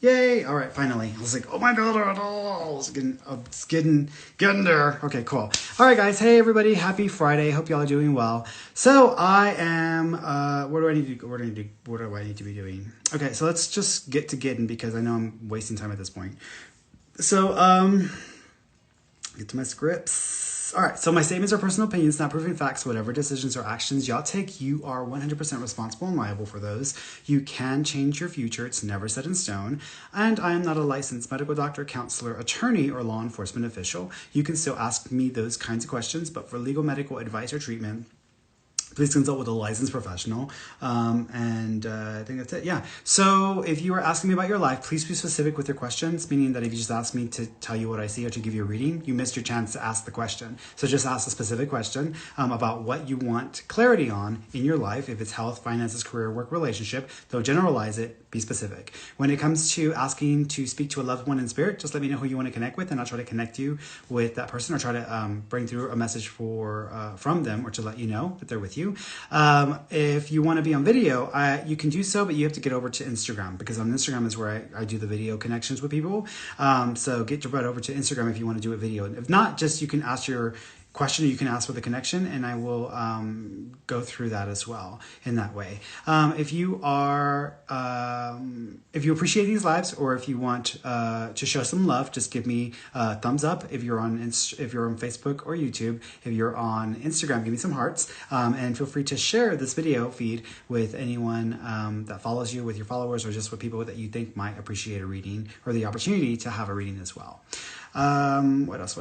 Yay! All right, finally. I was like, oh my god, it's getting there. Okay, cool. All right, guys. Hey, everybody. Happy Friday. Hope y'all are doing well. So I am. What do I need to? What do I need to be doing? Okay, so let's just get to getting because I know I'm wasting time at this point. So get to my scripts. All right, so my statements are personal opinions, not proven facts. Whatever decisions or actions y'all take, you are 100% responsible and liable for those. You can change your future. It's never set in stone. And I am not a licensed medical doctor, counselor, attorney, or law enforcement official. You can still ask me those kinds of questions, but for legal medical advice or treatment, please consult with a licensed professional. I think that's it. Yeah. So if you are asking me about your life, please be specific with your questions, meaning that if you just ask me to tell you what I see or to give you a reading, you missed your chance to ask the question. So just ask a specific question about what you want clarity on in your life. If it's health, finances, career, work, relationship, don't generalize it. Be specific. When it comes to asking to speak to a loved one in spirit, just let me know who you want to connect with, and I'll try to connect you with that person or try to bring through a message from them or to let you know that they're with you. If you want to be on video, you can do so, but you have to get over to Instagram because on Instagram is where I do the video connections with people. So get your butt over to Instagram if you want to do a video. And if not, just you can ask your question or you can ask with a connection and I will go through that as well in that way. If you appreciate these lives or if you want to show some love, just give me a thumbs up if you're on Facebook or YouTube. If you're on Instagram, give me some hearts and feel free to share this video feed with anyone that follows you, with your followers, or just with people that you think might appreciate a reading or the opportunity to have a reading as well. What else?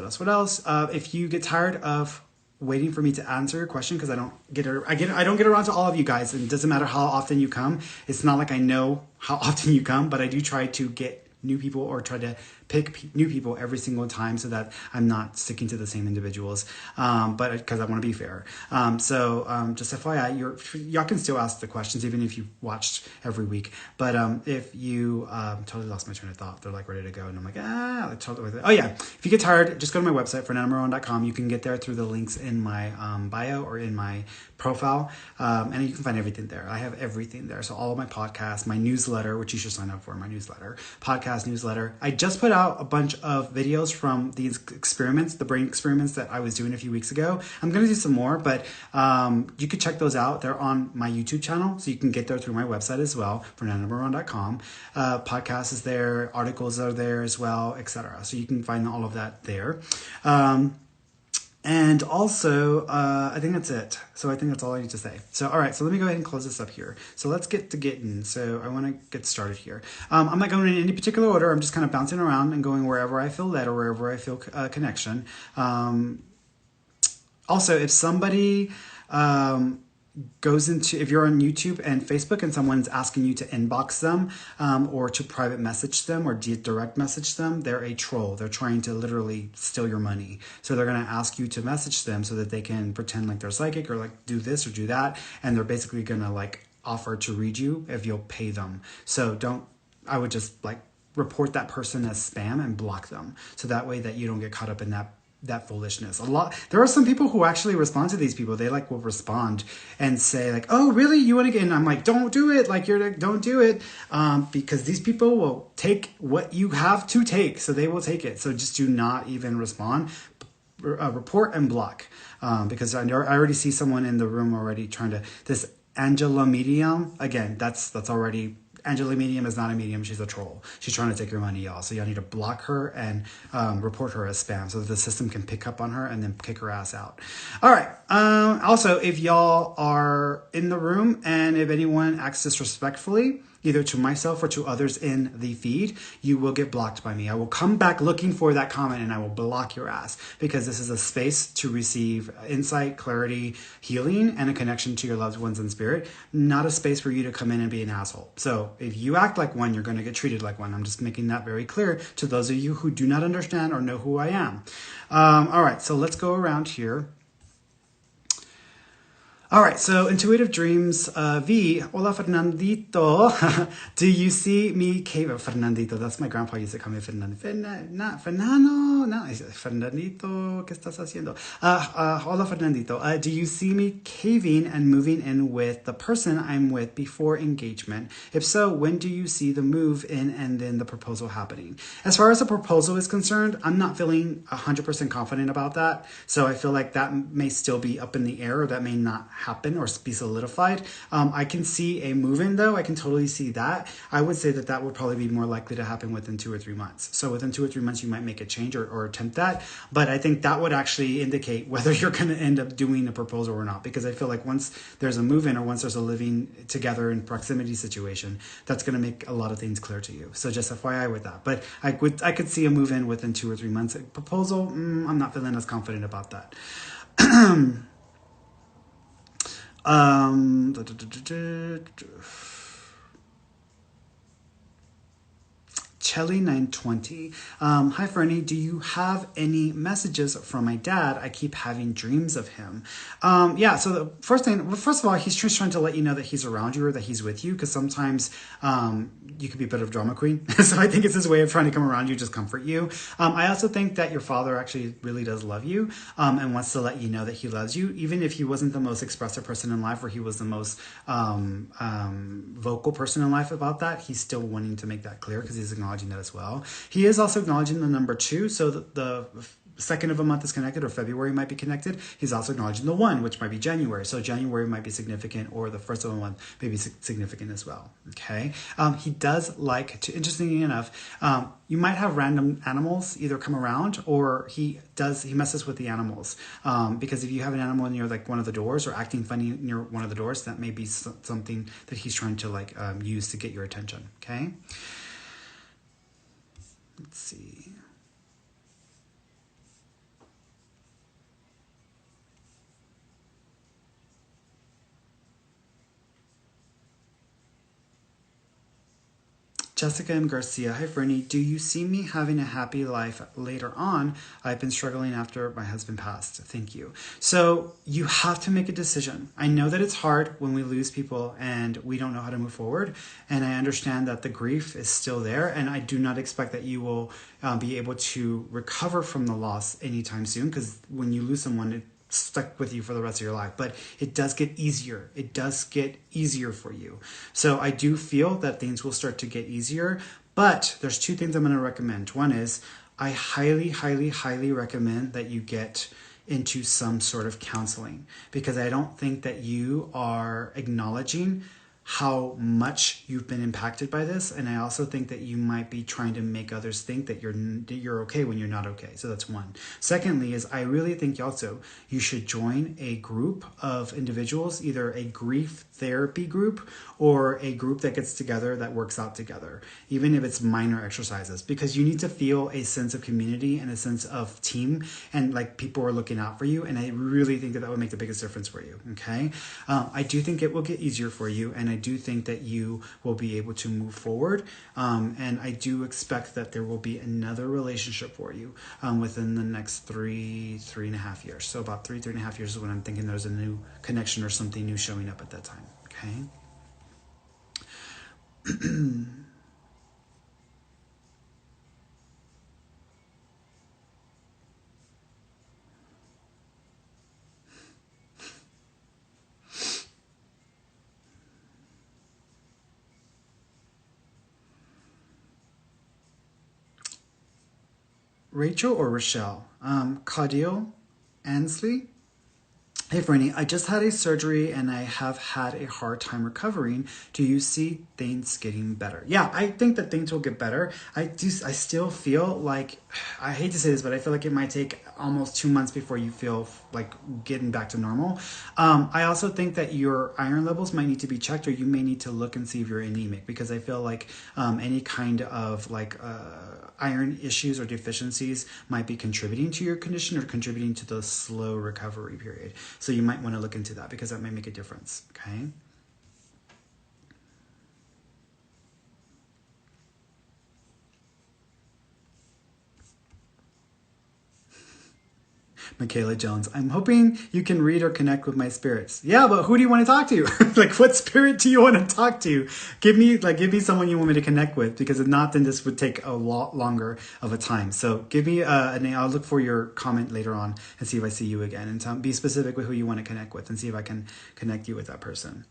If you get tired of waiting for me to answer your question because I don't get around to all of you guys, and it doesn't matter how often you come. It's not like I know how often you come, but I do try to get new people or try to pick new people every single time so that I'm not sticking to the same individuals, but because I want to be fair. Just FYI, y'all can still ask the questions even if you watched every week. But if you totally lost my train of thought, they're like ready to go, and I'm like oh yeah. If you get tired, just go to my website fernandamaron.com. You can get there through the links in my bio or in my profile, and you can find everything there. I have everything there. So all of my podcasts, my newsletter, which you should sign up for, my podcast newsletter. I just put out a bunch of videos from these experiments, the brain experiments that I was doing a few weeks ago. I'm going to do some more, but you could check those out. They're on my YouTube channel, so you can get there through my website as well, fernandamaron.com. Podcast is there, articles are there as well, etc. So you can find all of that there. And also, I think that's it. So I think that's all I need to say. So, all right. So let me go ahead and close this up here. So let's get to getting. So I want to get started here. I'm not going in any particular order. I'm just kind of bouncing around and going wherever I feel led or wherever I feel connection. Also, if somebody if you're on YouTube and Facebook and someone's asking you to inbox them or to private message them or direct message them, they're a troll. They're trying to literally steal your money. So they're going to ask you to message them so that they can pretend like they're psychic or like do this or do that. And they're basically going to like offer to read you if you'll pay them. So I would just like report that person as spam and block them. So that way that you don't get caught up in that foolishness. There are some people who actually respond to these people. They will respond and say like, oh really, you want to get in? I'm like, don't do it. Don't do it. Because these people will take what you have to take. So they will take it. So just do not even respond, report and block. Because I already see someone in the room already this Angela Medium. Again, that's already, Angela Medium is not a medium. She's a troll. She's trying to take your money, y'all. So y'all need to block her and report her as spam so that the system can pick up on her and then kick her ass out. All right. Also, if y'all are in the room and if anyone acts disrespectfully, either to myself or to others in the feed, you will get blocked by me. I will come back looking for that comment and I will block your ass because this is a space to receive insight, clarity, healing, and a connection to your loved ones in spirit, not a space for you to come in and be an asshole. So if you act like one, you're going to get treated like one. I'm just making that very clear to those of you who do not understand or know who I am. All right, so let's go around here. All right, so intuitive dreams. V. Hola, Fernandito. Do you see me cave? Fernandito. That's my grandpa used to call me Fernando. Fernando. No, Fernandito. ¿Qué estás haciendo? Hola, Fernandito. Do you see me caving and moving in with the person I'm with before engagement? If so, when do you see the move in and then the proposal happening? As far as the proposal is concerned, I'm not feeling 100% confident about that. So I feel like that may still be up in the air, or that may not happen or be solidified. I can see a move in though. I can totally see that. I would say that that would probably be more likely to happen within 2 or 3 months. So within 2 or 3 months, you might make a change or attempt that. But I think that would actually indicate whether you're going to end up doing a proposal or not. Because I feel like once there's a move in, or once there's a living together in proximity situation, that's going to make a lot of things clear to you. So just FYI with that. But I could see a move in within 2 or 3 months. A proposal, I'm not feeling as confident about that. Um, Chelly 920. Hi, Ferny. Do you have any messages from my dad? I keep having dreams of him. Yeah, so the first of all, he's just trying to let you know that he's around you, or that he's with you, because sometimes you could be a bit of a drama queen. So I think it's his way of trying to come around you, just comfort you. I also think that your father actually really does love you, and wants to let you know that he loves you, even if he wasn't the most expressive person in life, or he was the most vocal person in life about that. He's still wanting to make that clear, because he's acknowledging that as well. He is also acknowledging the number 2, so the second of a month is connected, or February might be connected. He's also acknowledging the 1, which might be January. So January might be significant, or the first of a month may be significant as well. Okay. He does like to, interestingly enough, you might have random animals either come around, or he messes with the animals. Because if you have an animal near like one of the doors, or acting funny near one of the doors, that may be something that he's trying to like use to get your attention. Okay. Let's see. Jessica M. Garcia. Hi, Fernie. Do you see me having a happy life later on? I've been struggling after my husband passed. Thank you. So you have to make a decision. I know that it's hard when we lose people and we don't know how to move forward. And I understand that the grief is still there. And I do not expect that you will be able to recover from the loss anytime soon. Because when you lose someone, stuck with you for the rest of your life, but it does get easier. It does get easier for you. So I do feel that things will start to get easier, but there's 2 things I'm going to recommend. One is I highly, highly, highly recommend that you get into some sort of counseling, because I don't think that you are acknowledging how much you've been impacted by this. And I also think that you might be trying to make others think that you're okay when you're not okay. So that's one. Secondly is I really think also you should join a group of individuals, either a grief therapy group or a group that gets together that works out together, even if it's minor exercises, because you need to feel a sense of community and a sense of team, and like people are looking out for you. And I really think that that would make the biggest difference for you. Okay. I do think it will get easier for you, and I do think that you will be able to move forward. And I do expect that there will be another relationship for you within the next 3.5 years. So about 3.5 years is when I'm thinking there's a new connection or something new showing up at that time. Okay. Rachel or Rochelle? Claudio Ansley. Hey, Franny, I just had a surgery and I have had a hard time recovering. Do you see things getting better? Yeah, I think that things will get better. I still feel like, I hate to say this, but I feel like it might take almost 2 months before you feel like getting back to normal. I also think that your iron levels might need to be checked, or you may need to look and see if you're anemic, because I feel like any kind of like iron issues or deficiencies might be contributing to your condition, or contributing to the slow recovery period. So you might want to look into that, because that may make a difference. Okay. Michaela Jones. I'm hoping you can read or connect with my spirits. Yeah, but who do you want to talk to? Like, what spirit do you want to talk to? Give me someone you want me to connect with, because if not, then this would take a lot longer of a time. So give me a name. I'll look for your comment later on and see if I see you again, and be specific with who you want to connect with, and see if I can connect you with that person.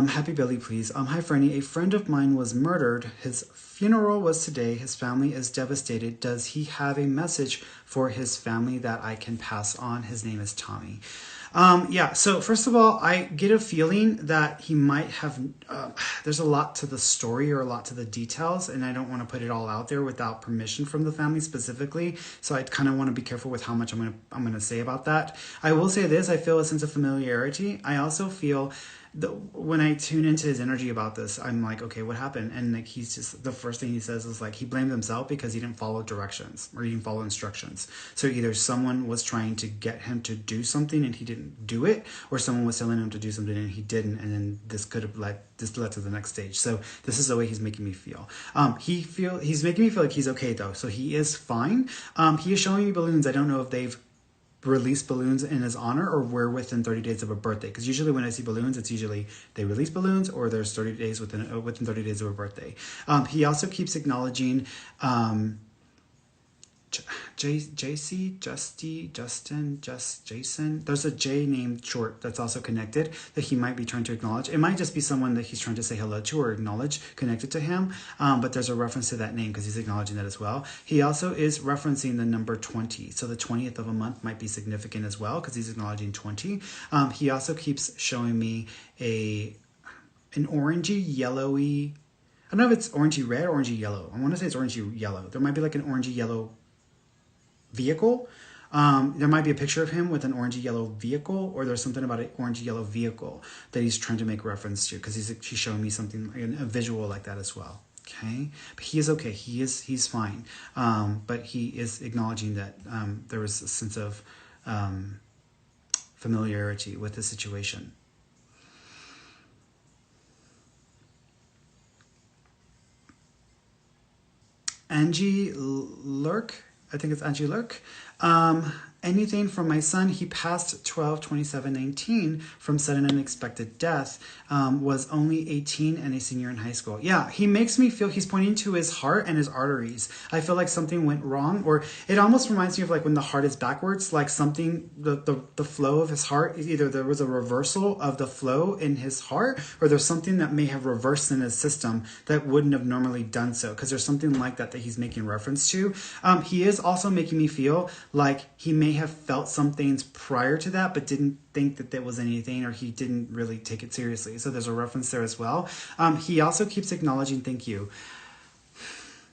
Happy Billy, please. Hi, Ferny. A friend of mine was murdered. His funeral was today. His family is devastated. Does he have a message for his family that I can pass on? His name is Tommy. Yeah, so first of all, I get a feeling that he might have, there's a lot to the story, or a lot to the details, and I don't want to put it all out there without permission from the family specifically. So I kind of want to be careful with how much I'm going to say about that. I will say this: I feel a sense of familiarity. I also feel when I tune into his energy about this, I'm like, okay, what happened? And like, he's just, the first thing he says is like, he blamed himself because he didn't follow directions, or he didn't follow instructions. So either someone was trying to get him to do something and he didn't do it, or someone was telling him to do something and he didn't, and then this led to the next stage. So this is the way he's making me feel. He's making me feel like he's okay though. So he is fine. He is showing me balloons. I don't know if they've release balloons in his honor, or we're within 30 days of a birthday, because usually when I see balloons, it's usually they release balloons, or there's 30 days within 30 days of a birthday. He also keeps acknowledging JC, Justin, Jason. There's a J named short that's also connected that he might be trying to acknowledge. It might just be someone that he's trying to say hello to or acknowledge connected to him, but there's a reference to that name because he's acknowledging that as well. He also is referencing the number 20. So the 20th of a month might be significant as well because he's acknowledging 20. He also keeps showing me an orangey, yellowy, I don't know if it's orangey red or orangey yellow. I want to say it's orangey yellow. There might be like an orangey yellow vehicle. There might be a picture of him with an orangey yellow vehicle, or there's something about an orangey yellow vehicle that he's trying to make reference to, because he's showing me something, a visual like that as well. Okay, but he is okay. He's fine. But he is acknowledging that there was a sense of familiarity with the situation. Angie Lurk, I think it's Angie Lurk. Anything from my son, he passed 12/27/19 from sudden unexpected death, was only 18 and a senior in high school. Yeah, he makes me feel, he's pointing to his heart and his arteries. I feel like something went wrong, or it almost reminds me of like when the heart is backwards, like something, the flow of his heart, either there was a reversal of the flow in his heart, or there's something that may have reversed in his system that wouldn't have normally done so, because there's something like that he's making reference to. He is also making me feel like he may have felt some things prior to that, but didn't think that there was anything, or he didn't really take it seriously. So there's a reference there as well. He also keeps acknowledging, thank you.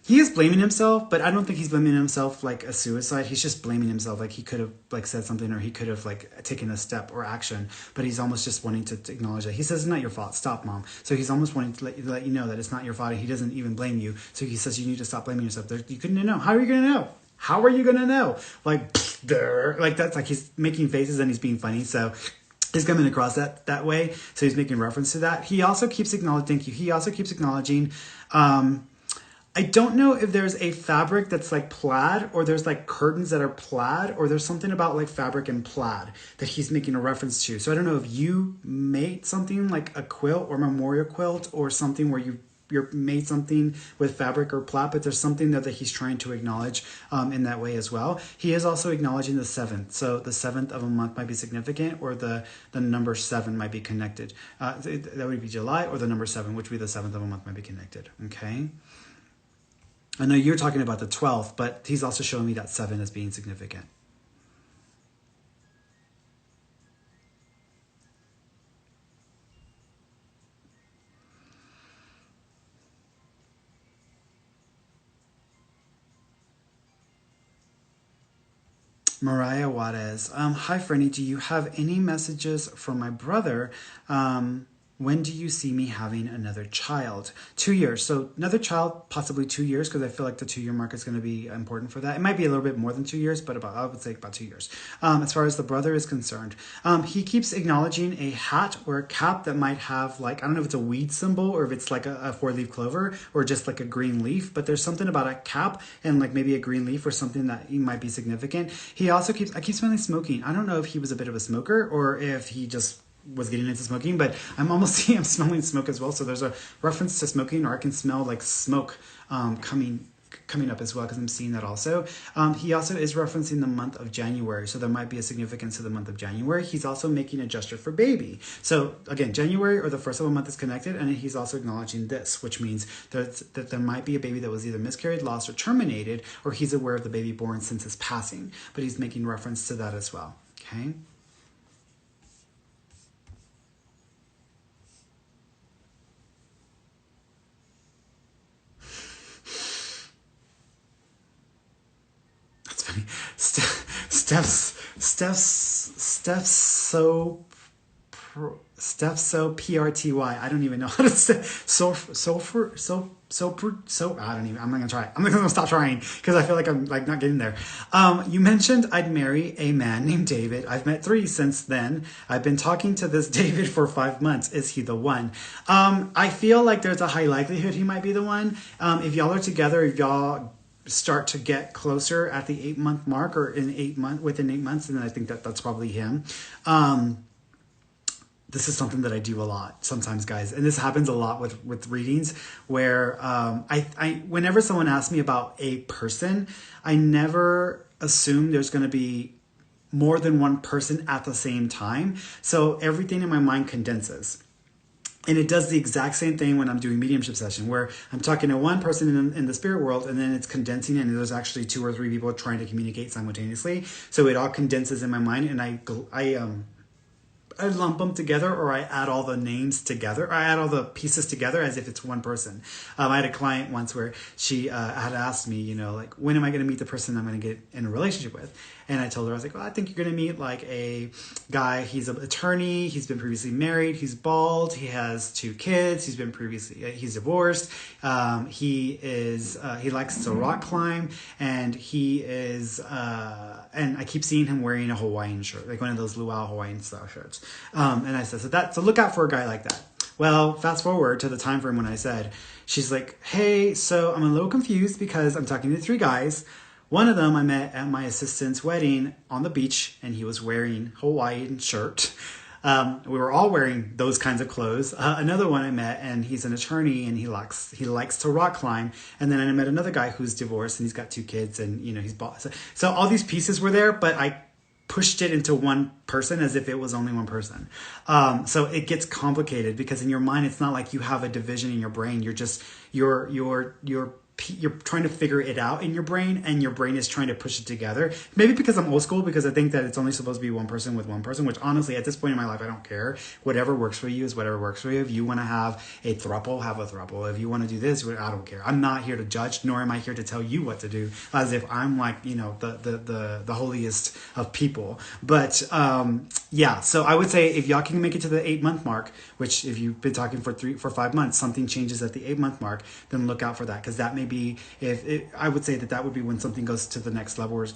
He is blaming himself, but I don't think he's blaming himself like a suicide. He's just blaming himself, like he could have like said something, or he could have like taken a step or action, but he's almost just wanting to acknowledge that. He says, it's not your fault. Stop, Mom. So he's almost wanting to let you know that it's not your fault. He doesn't even blame you. So he says, you need to stop blaming yourself. You couldn't know. How are you going to know? How are you going to know? Like that's like he's making faces and he's being funny. So he's coming across that way. So he's making reference to that. He also keeps acknowledging, thank you. He also keeps acknowledging, I don't know if there's a fabric that's like plaid, or there's like curtains that are plaid, or there's something about like fabric and plaid that he's making a reference to. So I don't know if you made something like a quilt or memorial quilt, or something where you're made something with fabric or plaid, but there's something that he's trying to acknowledge in that way as well. He is also acknowledging the 7th. So the 7th of a month might be significant, or the number 7 might be connected. That would be July, or the number 7, which would be the 7th of a month, might be connected. Okay. I know you're talking about the 12th, but he's also showing me that 7 as being significant. Mariah Juarez. Hi, Ferny. Do you have any messages from my brother? when do you see me having another child? 2 years. So another child, possibly 2 years, because I feel like the 2 year mark is going to be important for that. It might be a little bit more than 2 years, but I would say about 2 years. As far as the brother is concerned, he keeps acknowledging a hat or a cap that might have like, I don't know if it's a weed symbol or if it's like a 4-leaf clover or just like a green leaf, but there's something about a cap and like maybe a green leaf or something that might be significant. He also I keep smelling smoking. I don't know if he was a bit of a smoker or if he just was getting into smoking, but I'm smelling smoke as well. So there's a reference to smoking, or I can smell like smoke coming up as well, because I'm seeing that also. He also is referencing the month of January, so there might be a significance to the month of January. He's also making a gesture for baby. So again, January or the first of a month is connected, and he's also acknowledging this, which means that there might be a baby that was either miscarried, lost, or terminated, or he's aware of the baby born since his passing, but he's making reference to that as well. Okay. Steph's so PRTY. I don't even know how to say I don't even. I'm not gonna try. I'm gonna stop trying because I feel like I'm like not getting there. You mentioned I'd marry a man named David. I've met 3 since then. I've been talking to this David for 5 months. Is he the one? I feel like there's a high likelihood he might be the one. If y'all are together, if y'all start to get closer at the 8-month mark or within 8 months, and then I think that's probably him. This is something that I do a lot sometimes, guys, and this happens a lot with readings where I whenever someone asks me about a person, I never assume there's going to be more than one person at the same time. So everything in my mind condenses. And it does the exact same thing when I'm doing mediumship session, where I'm talking to one person in the spirit world, and then it's condensing, and there's actually 2 or 3 people trying to communicate simultaneously. So it all condenses in my mind, and I lump them together, or I add all the names together. I add all the pieces together as if it's one person. I had a client once where she had asked me, like, when am I going to meet the person I'm going to get in a relationship with? And I told her, I was like, well, I think you're going to meet like a guy. He's an attorney. He's been previously married. He's bald. He has 2 kids. He's divorced. He likes to rock climb, and and I keep seeing him wearing a Hawaiian shirt, like one of those luau Hawaiian style shirts. And I said, so look out for a guy like that. Well, fast forward to the time frame when I said, she's like, hey, so I'm a little confused because I'm talking to 3 guys. One of them I met at my assistant's wedding on the beach, and he was wearing Hawaiian shirt. We were all wearing those kinds of clothes. Another one I met, and he's an attorney, and he likes to rock climb. And then I met another guy who's divorced, and he's got 2 kids, and he's bought. So all these pieces were there, but I pushed it into one person as if it was only one person. So it gets complicated because in your mind, it's not like you have a division in your brain. You're trying to figure it out in your brain, and your brain is trying to push it together. Maybe because I'm old school, because I think that it's only supposed to be one person with one person, which honestly, at this point in my life, I don't care. Whatever works for you is whatever works for you. If you want to have a throuple, have a throuple. If you want to do this, I don't care. I'm not here to judge, nor am I here to tell you what to do, as if I'm like, the holiest of people. But yeah, so I would say if y'all can make it to the 8-month mark, which if you've been talking for 5 months, something changes at the 8-month mark, then look out for that, because that may be, I would say that would be when something goes to the next level, or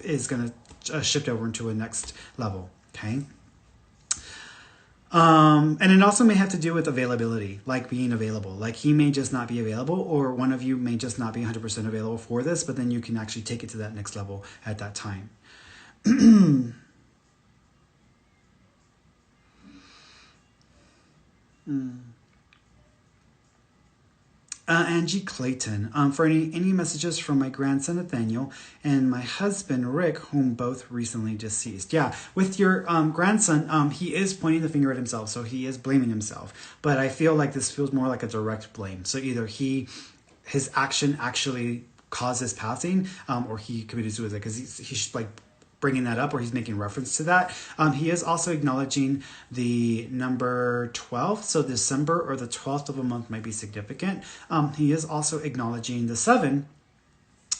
is going to shift over into a next level. Okay. And it also may have to do with availability, like being available. Like he may just not be available, or one of you may just not be 100% available for this, but then you can actually take it to that next level at that time. Angie Clayton, for any messages from my grandson Nathaniel and my husband Rick, whom both recently deceased. Yeah, with your grandson, he is pointing the finger at himself, so he is blaming himself. But I feel like this feels more like a direct blame. So either his action actually caused his passing, or he committed suicide, because he's like bringing that up, or he's making reference to that. He is also acknowledging the number 12, so December or the 12th of a month might be significant. He is also acknowledging the 7,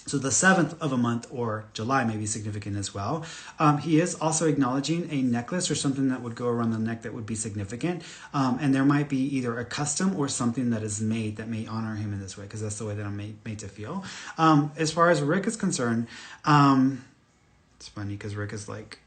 So the 7th of a month or July may be significant as well. He is also acknowledging a necklace or something that would go around the neck that would be significant. And there might be either a custom or something that is made that may honor him in this way, because that's the way that I'm made to feel. As far as Rick is concerned, it's funny because Rick is like,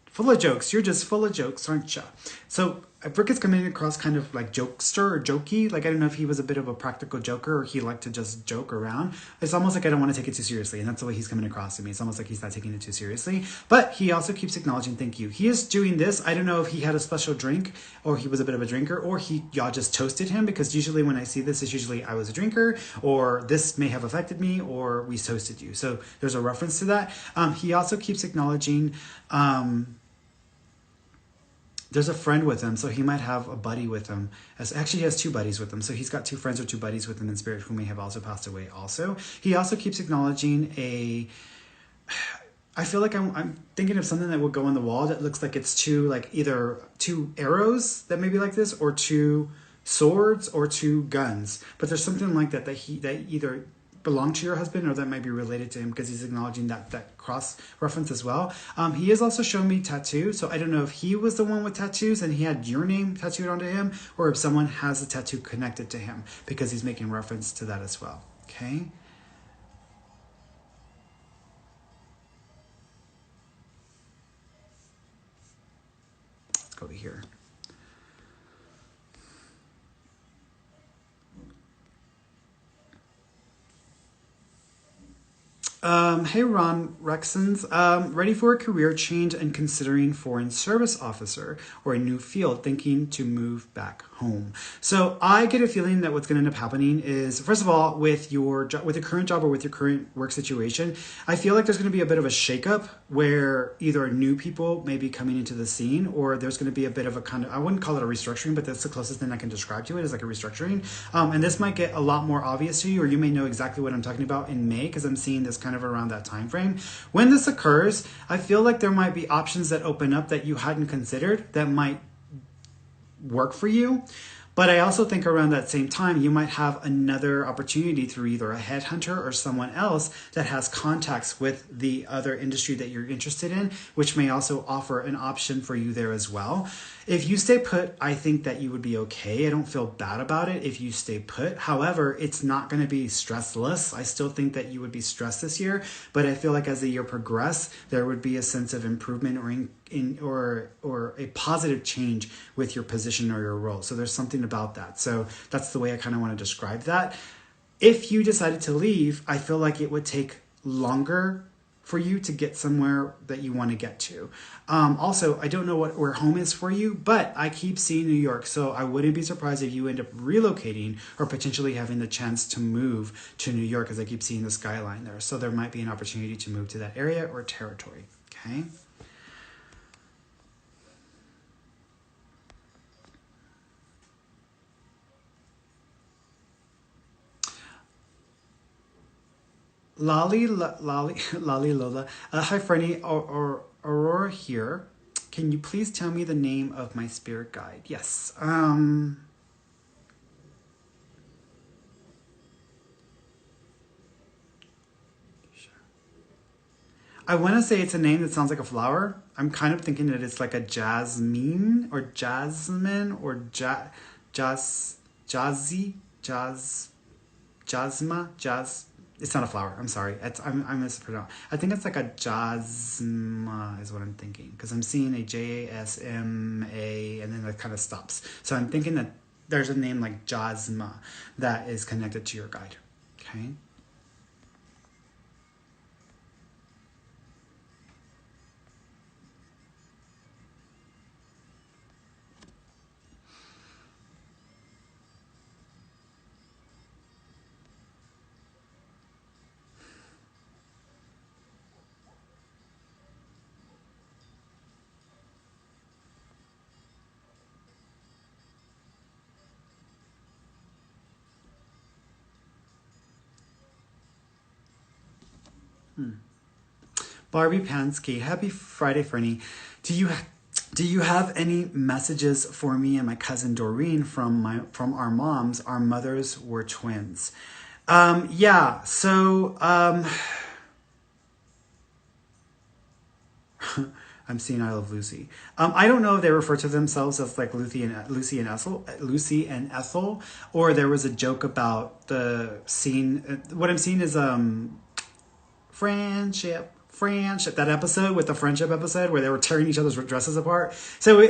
full of jokes. You're just full of jokes, aren't you? So Rick is coming across kind of like jokester or jokey. Like, I don't know if he was a bit of a practical joker or he liked to just joke around. It's almost like I don't want to take it too seriously. And that's the way he's coming across to me. It's almost like he's not taking it too seriously. But he also keeps acknowledging thank you. He is doing this. I don't know if he had a special drink or he was a bit of a drinker or y'all just toasted him, because usually when I see this, it's usually I was a drinker or this may have affected me or we toasted you. So there's a reference to that. He also keeps acknowledging... there's a friend with him, so he might have a buddy with him. Actually, he has 2 buddies with him, so he's got 2 friends or 2 buddies with him in spirit who may have also passed away also. He also keeps acknowledging I feel like I'm thinking of something that would go on the wall that looks like it's either 2 arrows that may be like this, or 2 swords, or 2 guns. But there's something like that that either belong to your husband or that might be related to him, because he's acknowledging that cross reference as well. He is also showing me tattoo, so I don't know if he was the one with tattoos and he had your name tattooed onto him, or if someone has a tattoo connected to him, because he's making reference to that as well. Okay. Let's go to here. Hey Ron Rexons, ready for a career change and considering foreign service officer or a new field, thinking to move back home. So I get a feeling that what's going to end up happening is, first of all, with your current job or with your current work situation, I feel like there's going to be a bit of a shakeup where either new people may be coming into the scene, or there's going to be a bit of a kind of, I wouldn't call it a restructuring, but that's the closest thing I can describe to it, is like a restructuring. And this might get a lot more obvious to you, or you may know exactly what I'm talking about in May, because I'm seeing this kind of around that time frame. When this occurs, I feel like there might be options that open up that you hadn't considered that might work for you. But I also think around that same time, you might have another opportunity through either a headhunter or someone else that has contacts with the other industry that you're interested in, which may also offer an option for you there as well. If you stay put, I think that you would be okay. I don't feel bad about it if you stay put. However, it's not going to be stressless. I still think that you would be stressed this year, but I feel like as the year progresses, there would be a sense of improvement or a positive change with your position or your role. So there's something about that. So that's the way I kind of want to describe that. If you decided to leave, I feel like it would take longer for you to get somewhere that you want to get to. Also, I don't know where home is for you, but I keep seeing New York, so I wouldn't be surprised if you end up relocating or potentially having the chance to move to New York, as I keep seeing the skyline there. So there might be an opportunity to move to that area or territory, okay? Lolly Lola. Hi, Ferny. Aurora here. Can you please tell me the name of my spirit guide? Yes. I want to say it's a name that sounds like a flower. I'm kind of thinking that it's like a jasmine or jasmine or jasma. It's not a flower. I'm sorry. I mispronounced. I think it's like a jasma is what I'm thinking, because I'm seeing a JASMA and then it kind of stops. So I'm thinking that there's a name like jasma that is connected to your guide. Okay. Barbie Pansky, happy Friday, Ferny. Do you have any messages for me and my cousin Doreen from our moms? Our mothers were twins. Yeah. So, I'm seeing I Love Lucy. I don't know if they refer to themselves as like Lucy and Ethel, or there was a joke about the scene. What I'm seeing is friendship. That episode with the friendship episode where they were tearing each other's dresses apart. So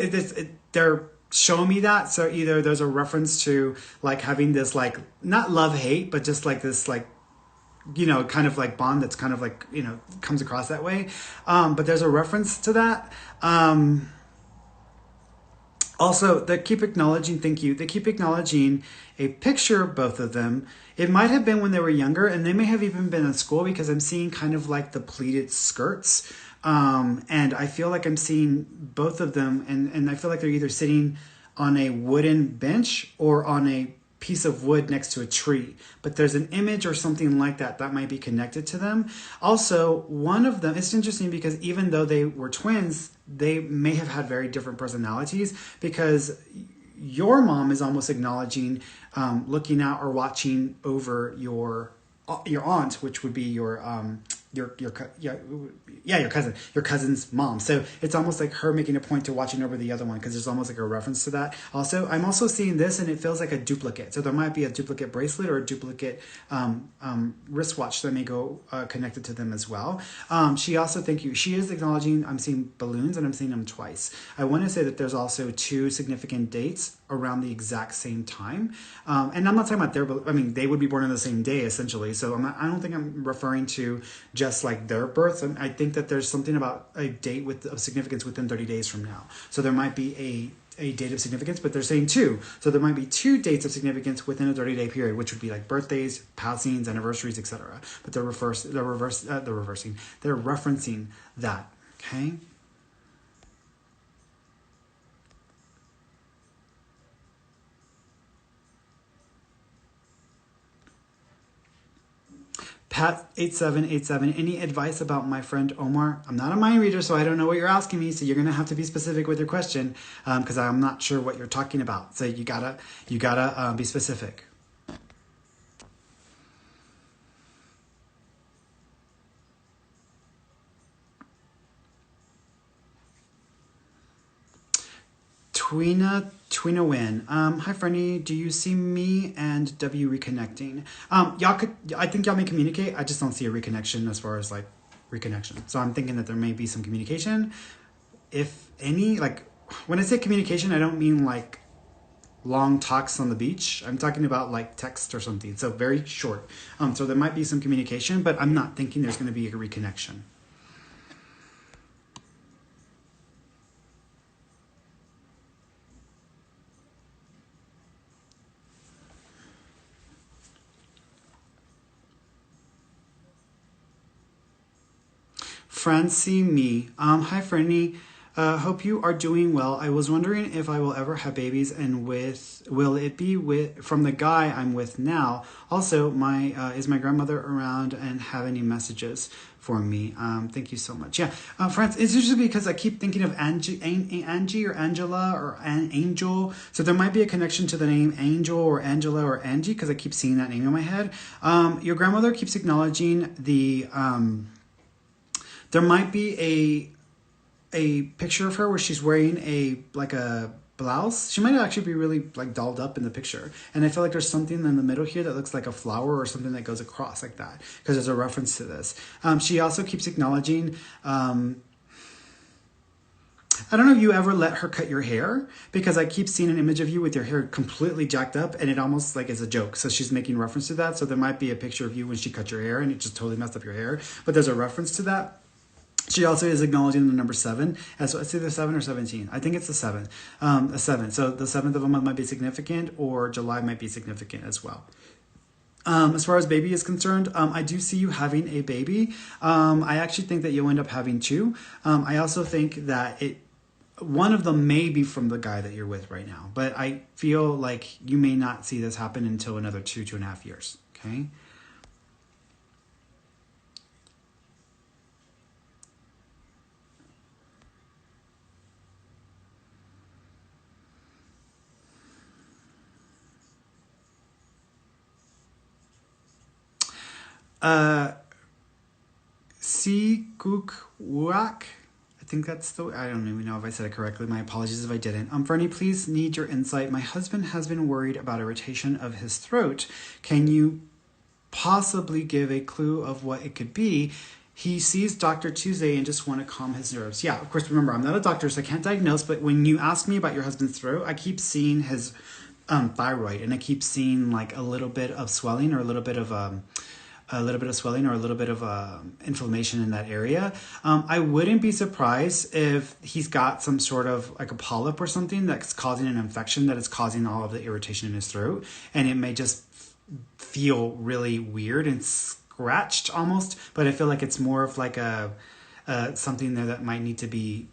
they're showing me that. So either there's a reference to like having this like not love hate, but just like this like kind of like bond that's kind of like, comes across that way. But there's a reference to that. Also, they keep acknowledging, thank you, they keep acknowledging a picture of both of them. It might have been when they were younger, and they may have even been in school because I'm seeing kind of like the pleated skirts. And I feel like I'm seeing both of them, and I feel like they're either sitting on a wooden bench or on a piece of wood next to a tree, but there's an image or something like that that might be connected to them. Also, one of them, it's interesting because even though they were twins, they may have had very different personalities, because your mom is almost acknowledging looking out or watching over your aunt, which would be your your cousin's mom. So it's almost like her making a point to watching over the other one, because there's almost like a reference to that. Also, I'm also seeing this, and it feels like a duplicate. So there might be a duplicate bracelet or a duplicate wristwatch that may go connected to them as well. She also, thank you. She is acknowledging. I'm seeing balloons, and I'm seeing them twice. I want to say that there's also 2 significant dates around the exact same time. And I'm not talking about they would be born on the same day essentially. So I don't think I'm referring to just like their births. And I think that there's something about a date of significance within 30 days from now. So there might be a date of significance, but they're saying 2. So there might be 2 dates of significance within a 30-day period, which would be like birthdays, passings, anniversaries, etc. But they're referencing that. Okay. Pat8787, any advice about my friend Omar? I'm not a mind reader, so I don't know what you're asking me. So you're gonna have to be specific with your question, because I'm not sure what you're talking about. So you gotta be specific. Tweena Win. Hi Ferny, do you see me and W reconnecting? I think y'all may communicate. I just don't see a reconnection as far as like reconnection. So I'm thinking that there may be some communication. If any, like when I say communication, I don't mean like long talks on the beach. I'm talking about like text or something. So very short. So there might be some communication, but I'm not thinking there's going to be a reconnection. Francie Me. Hi, Ferny. Hope you are doing well. I was wondering if I will ever have babies, and will it be from the guy I'm with now? Also, is my grandmother around and have any messages for me? Thank you so much. Yeah, France. It's usually because I keep thinking of Angie or Angela or Angel. So there might be a connection to the name Angel or Angela or Angie, because I keep seeing that name in my head. Your grandmother keeps acknowledging the. There might be a picture of her where she's wearing a blouse. She might actually be really like dolled up in the picture, and I feel like there's something in the middle here that looks like a flower or something that goes across like that, because there's a reference to this. She also keeps acknowledging. I don't know if you ever let her cut your hair, because I keep seeing an image of you with your hair completely jacked up, and it almost like is a joke. So she's making reference to that. So there might be a picture of you when she cut your hair and it just totally messed up your hair, but there's a reference to that. She also is acknowledging the number 7. As it's either 7 or 17. I think it's the 7. A 7. So the 7th of a month might be significant, or July might be significant as well. As far as baby is concerned, I do see you having a baby. I actually think that you'll end up having 2. I also think that one of them may be from the guy that you're with right now, but I feel like you may not see this happen until another 2.5 years. Okay. Uh, Sikukwak. I think that's the. I don't even know if I said it correctly. My apologies if I didn't. Ferny, please need your insight. My husband has been worried about irritation of his throat. Can you possibly give a clue of what it could be? He sees Dr. Tuesday and just want to calm his nerves. Yeah, of course, remember, I'm not a doctor, so I can't diagnose, but when you ask me about your husband's throat, I keep seeing his thyroid, and I keep seeing like a little bit of swelling or a little bit of swelling or a little bit of inflammation in that area. I wouldn't be surprised if he's got some sort of like a polyp or something that's causing an infection that is causing all of the irritation in his throat. And it may just feel really weird and scratched almost, but I feel like it's more of like a something there that might need to be.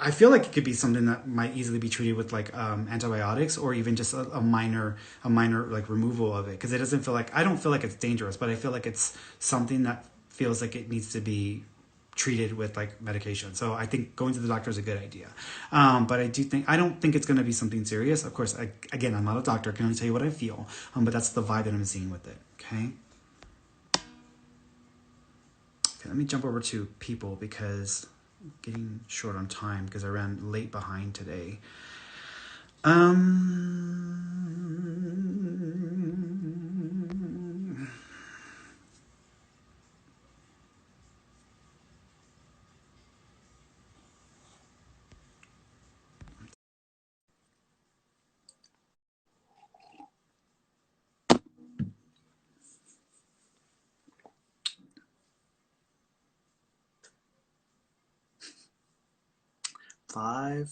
I feel like it could be something that might easily be treated with like antibiotics or even just a minor like removal of it, because it doesn't feel like, I don't feel like it's dangerous, but I feel like it's something that feels like it needs to be treated with like medication. So I think going to the doctor is a good idea. But I don't think it's going to be something serious. Of course, again, I'm not a doctor. I can only tell you what I feel. But that's the vibe that I'm seeing with it. Okay. Okay, let me jump over to people because I'm getting short on time because I ran late behind today. 5,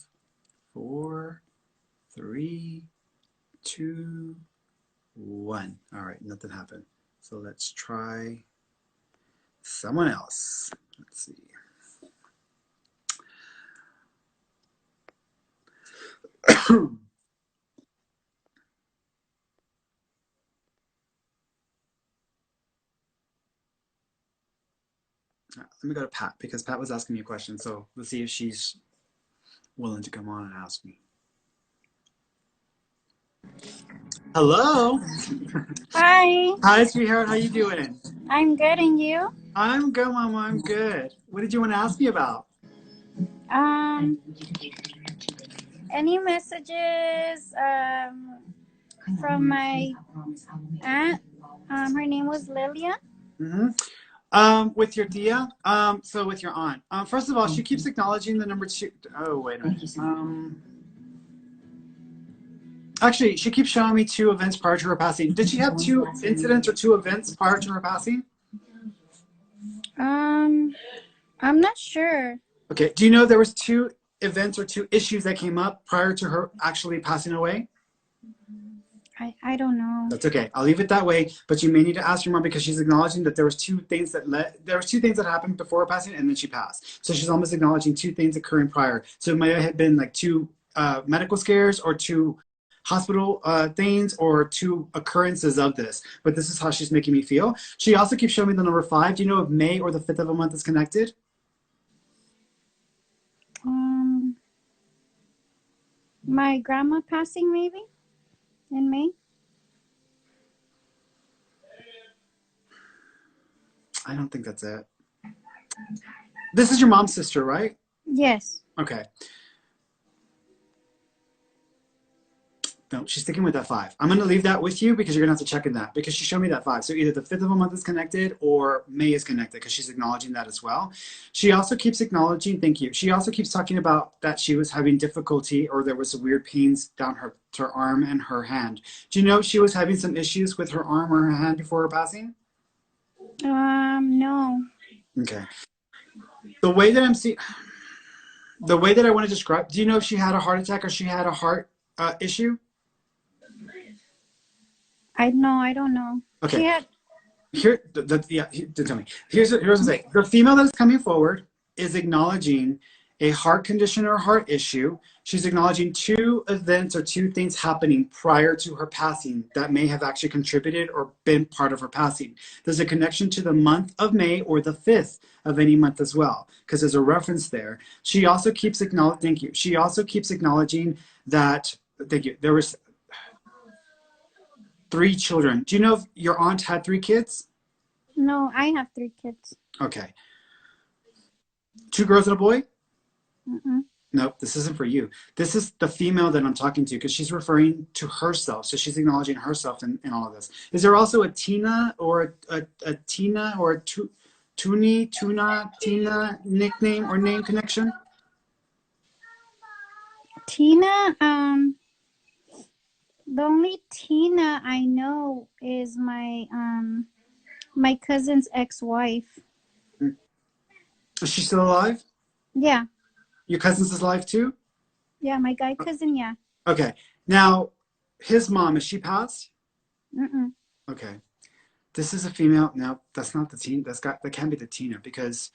4, 3, 2, 1. All right, nothing happened. So let's try someone else. Let's see. Let me go to Pat because Pat was asking me a question. So let's see if she's willing to come on and ask me. Hello. Hi, Hi, sweetheart. How you doing? I'm good, and you? I'm good, Mama. I'm good. What did you want to ask me about? Um, any messages from my aunt? Her name was Lilia. Mm-hmm. With your Dia, so with your aunt. First of all, she keeps acknowledging the number 2. Oh, wait a minute. Actually, she keeps showing me 2 events prior to her passing. Did she have 2 incidents or 2 events prior to her passing? I'm not sure. Okay. Do you know there was 2 events or 2 issues that came up prior to her actually passing away? I don't know. That's okay. I'll leave it that way. But you may need to ask your mom because she's acknowledging that there was 2 things that happened before her passing and then she passed. So she's almost acknowledging 2 things occurring prior. So it might have been like 2 medical scares or 2 hospital things or 2 occurrences of this. But this is how she's making me feel. She also keeps showing me the number 5. Do you know if May or the 5th of a month is connected? My grandma passing maybe in May. I don't think that's it. This is your mom's sister, right? Yes. Okay. No, she's sticking with that 5. I'm going to leave that with you because you're going to have to check in that because she showed me that 5. So either the 5th of a month is connected or May is connected because she's acknowledging that as well. She also keeps acknowledging, thank you. She also keeps talking about that she was having difficulty or there was weird pains down her arm and her hand. Do you know she was having some issues with her arm or her hand before her passing? No. Okay. The way that I want to describe, do you know if she had a heart attack or she had a heart issue? I don't know. Okay. She had. Tell me. Here's what I'm saying. The female that is coming forward is acknowledging a heart condition or a heart issue. She's acknowledging 2 events or 2 things happening prior to her passing that may have actually contributed or been part of her passing. There's a connection to the month of May or the 5th of any month as well, because there's a reference there. She also keeps acknowledging, thank you. She also keeps acknowledging that, thank you, there was 3 children. Do you know if your aunt had 3 kids? No, I have 3 kids. Okay. 2 girls and a boy? Mm-mm. Nope, this isn't for you. This is the female that I'm talking to because she's referring to herself. So she's acknowledging herself in all of this. Is there also a Tina or a Tina or a Tina nickname or name connection? Tina, the only Tina I know is my cousin's ex-wife. Is she still alive? Yeah. Your cousin's alive too? Yeah, my guy cousin, yeah. Okay. Now, his mom, is she passed? Mm-mm. Okay. This is a female. No, that's not the Tina. That can't be the Tina because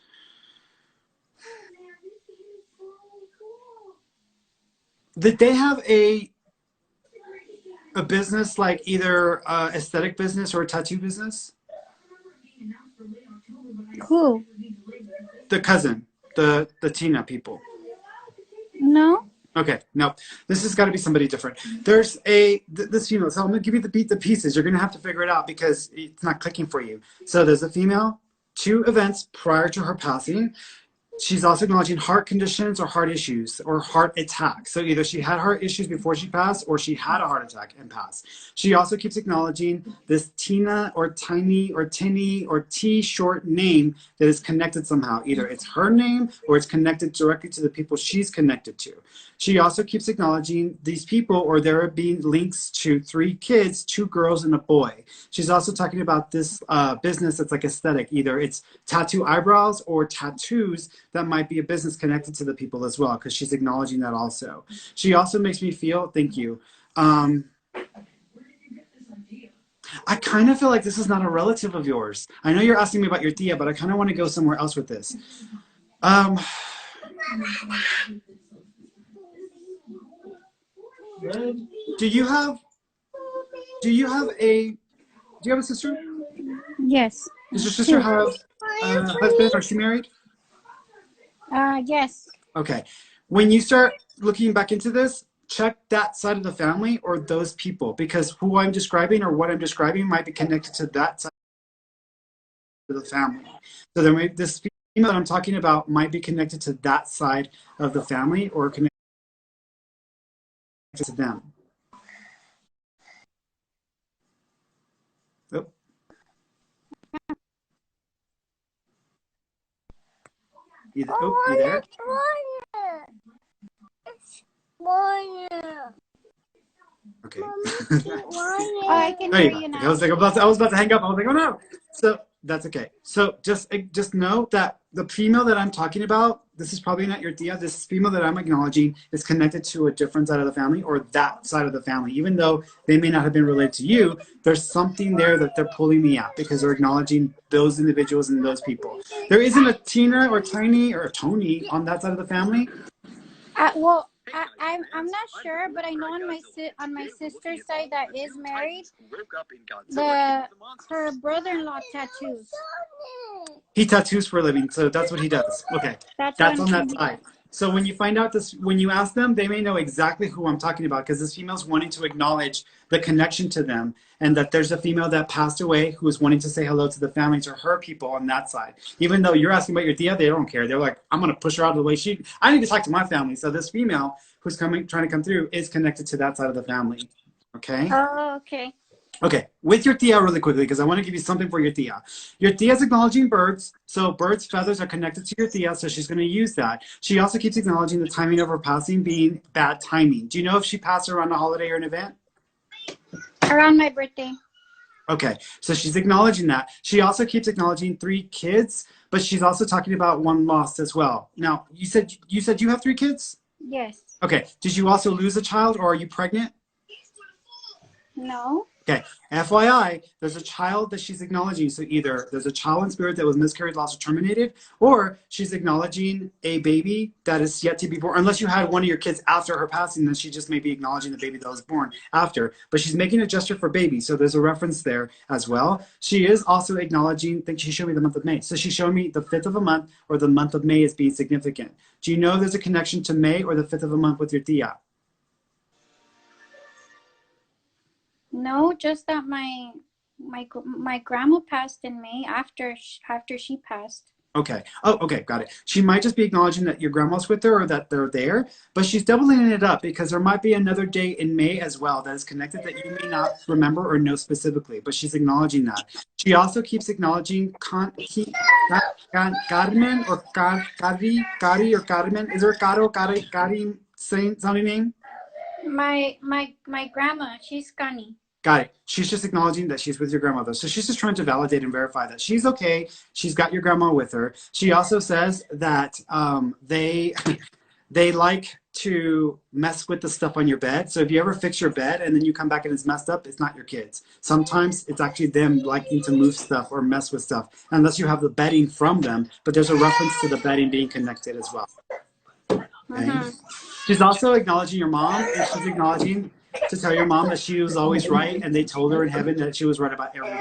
did they have a business like either aesthetic business or a tattoo business? Who? The cousin, the Tina people. No? Okay, no, this has got to be somebody different. There's this female. So I'm gonna give you the pieces. You're gonna have to figure it out because it's not clicking for you. So there's a female, 2 events prior to her passing. She's also acknowledging heart conditions or heart issues or heart attacks. So either she had heart issues before she passed or she had a heart attack and passed. She also keeps acknowledging this Tina or Tiny or Tinny or T short name that is connected somehow. Either it's her name or it's connected directly to the people she's connected to. She also keeps acknowledging these people or there being links to 3 kids, 2 girls and a boy. She's also talking about this business that's like aesthetic. Either it's tattoo eyebrows or tattoos that might be a business connected to the people as well, because she's acknowledging that also. She also makes me feel, thank you. I kind of feel like this is not a relative of yours. I know you're asking me about your tia, but I kind of want to go somewhere else with this. Um, do you have a sister? Yes. Does your sister 2. have a husband? Are she married? Yes. Okay. When you start looking back into this, check that side of the family or those people because who I'm describing or what I'm describing might be connected to that side of the family. So there may, this female that I'm talking about might be connected to that side of the family or connected to them. Oh, you there? Okay. Oh, I can There hear you go. you Okay, now. I was about to hang up. I was like, oh no. So that's okay. So just know that the female that I'm talking about, this is probably not your tia. This female that I'm acknowledging is connected to a different side of the family or that side of the family. Even though they may not have been related to you, there's something there that they're pulling me at because they're acknowledging those individuals and those people. There isn't a Tina or Tiny or a Tony on that side of the family. Well, I'm not sure, but I know on my sister's side that is married, her brother-in-law tattoos. He tattoos for a living, so that's what he does. Okay, That's what that's I'm on that trying to side. get. So when you find out this, when you ask them, they may know exactly who I'm talking about because this female's wanting to acknowledge the connection to them and that there's a female that passed away who is wanting to say hello to the family, to her people on that side. Even though you're asking about your tia, they don't care. They're like, I'm going to push her out of the way. I need to talk to my family. So this female who's trying to come through is connected to that side of the family. Okay? Oh, okay. Okay, with your tia really quickly, because I want to give you something for your tia. Your tia is acknowledging birds, so birds' feathers are connected to your tia, so she's going to use that. She also keeps acknowledging the timing of her passing being bad timing. Do you know if she passed around a holiday or an event? Around my birthday. Okay, so she's acknowledging that. She also keeps acknowledging 3 kids, but she's also talking about 1 lost as well. Now, you said you have 3 kids? Yes. Okay, did you also lose a child or are you pregnant? No. Okay, FYI, there's a child that she's acknowledging. So either there's a child in spirit that was miscarried, lost, or terminated, or she's acknowledging a baby that is yet to be born. Unless you had one of your kids after her passing, then she just may be acknowledging the baby that was born after. But she's making a gesture for baby, so there's a reference there as well. She is also acknowledging, I think she showed me the month of May. So she showed me the 5th of a month or the month of May as being significant. Do you know there's a connection to May or the 5th of a month with your tia? No, just that my grandma passed in May after she passed. Okay. Oh, okay. Got it. She might just be acknowledging that your grandma's with her or that they're there, but she's doubling it up because there might be another date in May as well that is connected that you may not remember or know specifically, but she's acknowledging that. She also keeps acknowledging Carmen or Cari or Carmen. Is there a Cari sounding name? My grandma, she's Connie. Got it. She's just acknowledging that she's with your grandmother. So she's just trying to validate and verify that she's okay. She's got your grandma with her. She also says that they like to mess with the stuff on your bed. So if you ever fix your bed and then you come back and it's messed up, it's not your kids. Sometimes it's actually them liking to move stuff or mess with stuff, unless you have the bedding from them. But there's a reference to the bedding being connected as well. Okay? Mm-hmm. She's also acknowledging your mom, and she's acknowledging to tell your mom that she was always right, and they told her in heaven that she was right about everything.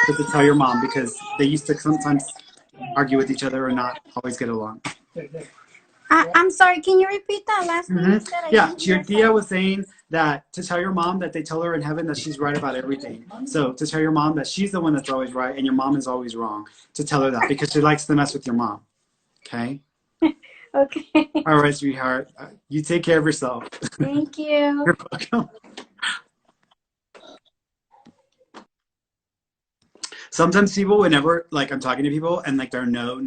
But to tell your mom, because they used to sometimes argue with each other or not always get along. I'm sorry. Can you repeat that last thing you said? Yeah, your Tia was saying that to tell your mom that they tell her in heaven that she's right about everything. So to tell your mom that she's the one that's always right and your mom is always wrong. To tell her that because she likes to mess with your mom. Okay? Okay. All right, sweetheart. You take care of yourself. Thank you. You're welcome. Sometimes people, whenever like I'm talking to people and like they're no,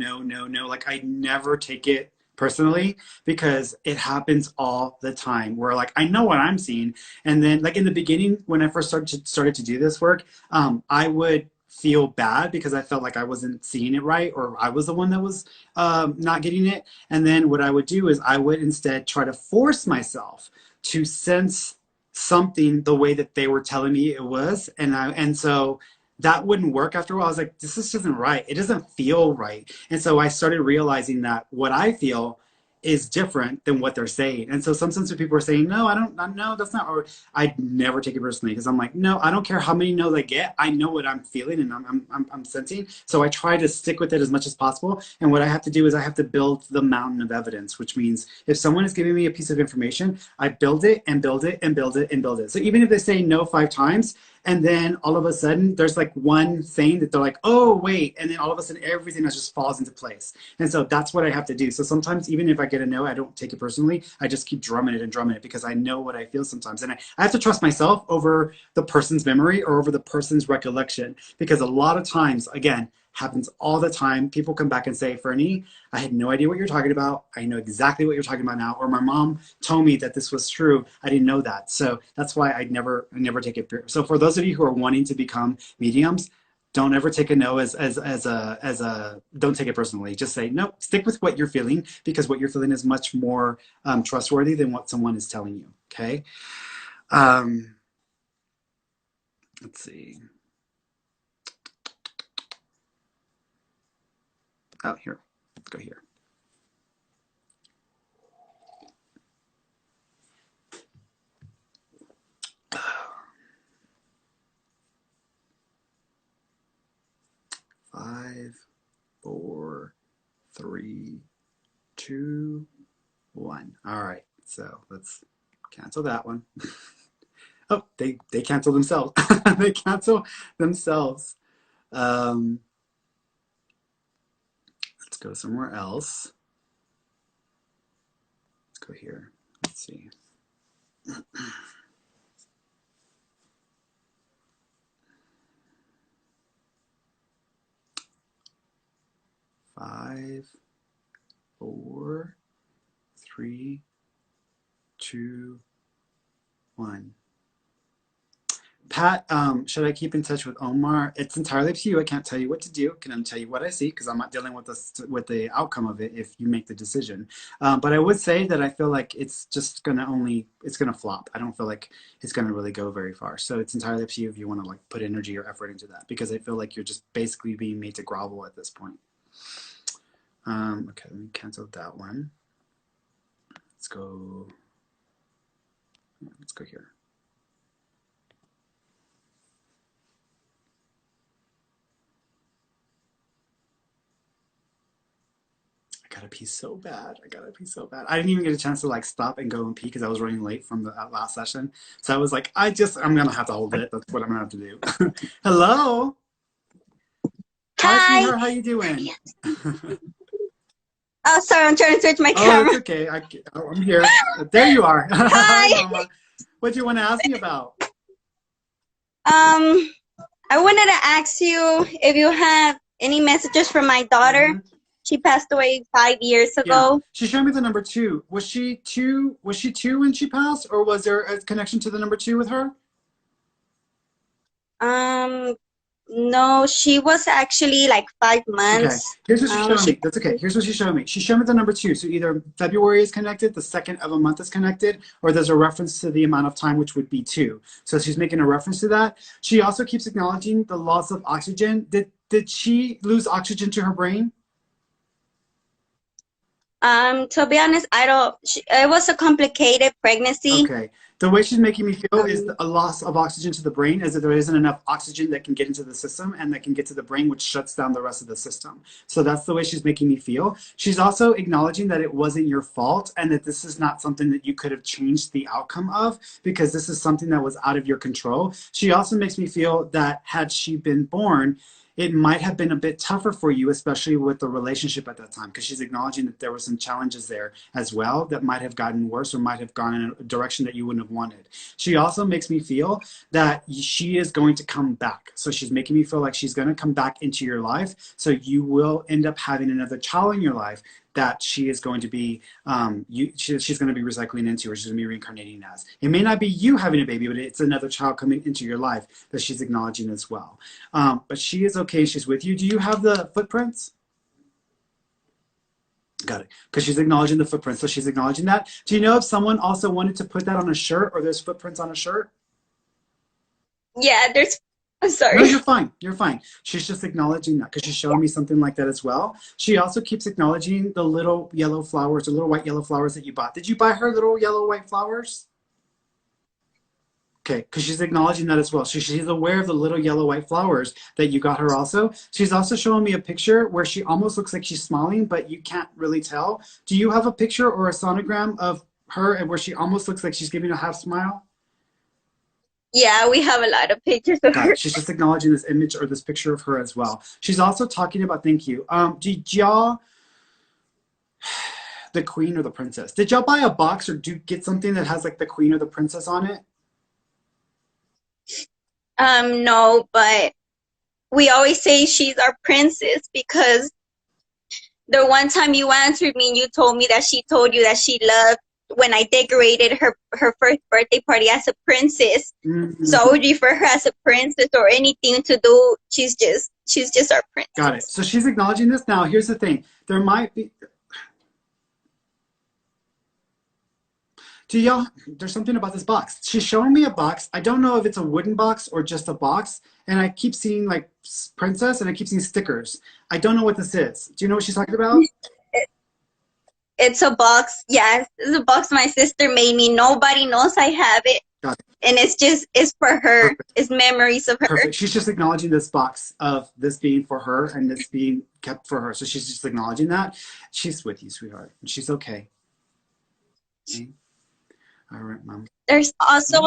like I never take it personally because it happens all the time where like I know what I'm seeing. And then like in the beginning, when I first started to do this work, I would feel bad because I felt like I wasn't seeing it right or I was the one that was not getting it. And then what I would do is I would instead try to force myself to sense something the way that they were telling me it was. And so that wouldn't work after a while. I was like, this just isn't right. It doesn't feel right. And so I started realizing that what I feel is different than what they're saying. And so sometimes when people are saying, no, no, that's not, or I never take it personally because I'm like, no, I don't care how many no's I get. I know what I'm feeling and I'm sensing. So I try to stick with it as much as possible. And what I have to do is I have to build the mountain of evidence, which means if someone is giving me a piece of information, I build it and build it and build it and build it. So even if they say no 5 times, and then all of a sudden there's like one thing that they're like, oh, wait. And then all of a sudden everything else just falls into place. And so that's what I have to do. So sometimes even if I get a no, I don't take it personally. I just keep drumming it because I know what I feel sometimes. And I have to trust myself over the person's memory or over the person's recollection. Because a lot of times, again, happens all the time. People come back and say, Ferny, I had no idea what you're talking about. I know exactly what you're talking about now. Or my mom told me that this was true. I didn't know that. So that's why I never take it. So for those of you who are wanting to become mediums, don't ever take a no as a don't take it personally. Just say no, stick with what you're feeling because what you're feeling is much more trustworthy than what someone is telling you. Okay. Let's see. Oh, here. Let's go here. Five, 4, 3, 2, 1. All right. So let's cancel that one. Oh, they cancel themselves. They cancel themselves. Let's go somewhere else. Let's go here. Let's see. 5, 4, 3, 2, 1. Pat, should I keep in touch with Omar? It's entirely up to you. I can't tell you what to do. I can tell you what I see because I'm not dealing with the outcome of it if you make the decision. But I would say that I feel like it's just it's gonna flop. I don't feel like it's gonna really go very far. So it's entirely up to you if you want to like put energy or effort into that because I feel like you're just basically being made to grovel at this point. Okay, let me cancel that one. Let's go here. gotta pee so bad. I gotta pee so bad. I didn't even get a chance to like stop and go and pee because I was running late from the last session. So I was like, I'm gonna have to hold it. That's what I'm gonna have to do. Hello. Hi, Hi. sweetheart. How you doing? Oh, sorry, I'm trying to switch my Oh, camera. it's okay. I'm here. There you are. Hi, Hi. Mama. What do you want to ask me about? I wanted to ask you if you have any messages from my daughter. Mhm. She passed away 5 years Yeah, ago. she showed me the number two. Was she two? Was she two when she passed, or was there a connection to the number two with her? Um, no, she was actually like 5 Okay, months. here's what she When showed she me. That's okay. Here's what she showed me. She showed me the number two. So either February is connected, the second of a month is connected, or there's a reference to the amount of time, which would be two. So she's making a reference to that. She also keeps acknowledging the loss of oxygen. Did she lose oxygen to her brain? To be honest, I don't. It was a complicated pregnancy. Okay. The way she's making me feel is Um, a loss of oxygen to the brain, as if there isn't enough oxygen that can get into the system and that can get to the brain, which shuts down the rest of the system. So that's the way she's making me feel. She's also acknowledging that it wasn't your fault and that this is not something that you could have changed the outcome of because this is something that was out of your control. She also makes me feel that had she been born, it might have been a bit tougher for you, especially with the relationship at that time, because she's acknowledging that there were some challenges there as well that might have gotten worse or might have gone in a direction that you wouldn't have wanted. She also makes me feel that she is going to come back. So she's making me feel like she's going to come back into your life. So you will end up having another child in your life that she is going to be she's going to be recycling into, or she's going to be reincarnating as. It may not be you having a baby, but it's another child coming into your life that she's acknowledging as well. But she is okay. She's with you. Do you have the footprints? Got it. Because she's acknowledging the footprints. So she's acknowledging that. Do you know if someone also wanted to put that on a shirt, or there's footprints on a shirt? yeah, there's. I'm No, sorry. you're fine. You're fine. She's just acknowledging that because she's showing me something like that as well. She also keeps acknowledging the little yellow flowers, the little white yellow flowers that you bought. Did you buy her little yellow white flowers? Okay, because she's acknowledging that as well. She's aware of the little yellow white flowers that you got her also. She's also showing me a picture where she almost looks like she's smiling, but you can't really tell. Do you have a picture or a sonogram of her and where she almost looks like she's giving a half smile? Yeah, we have a lot of pictures of Got her. it. She's just acknowledging this image or this picture of her as well. She's also talking about, thank you. Did y'all, the queen or the princess, did y'all buy a box or do get something that has like the queen or the princess on it? No, but we always say she's our princess because the one time you answered me and you told me that she told you that she loved when I decorated her first birthday party as a princess. So I would refer her as a princess or anything to do. She's just our princess. Got it. So she's acknowledging this. Now, here's the thing. There might be, do y'all, there's something about this box. She's showing me a box. I don't know if it's a wooden box or just a box. And I keep seeing like princess and I keep seeing stickers. I don't know what this is. Do you know what she's talking about? It's a box. Yes, it's a box my sister made me. Nobody knows I have it. Got it. And it's for her. Perfect. It's memories of her. Perfect. She's just acknowledging this box of this being for her and this being kept for her. So she's just acknowledging that. She's with you, sweetheart. She's okay. Okay. All right, Mom. There's also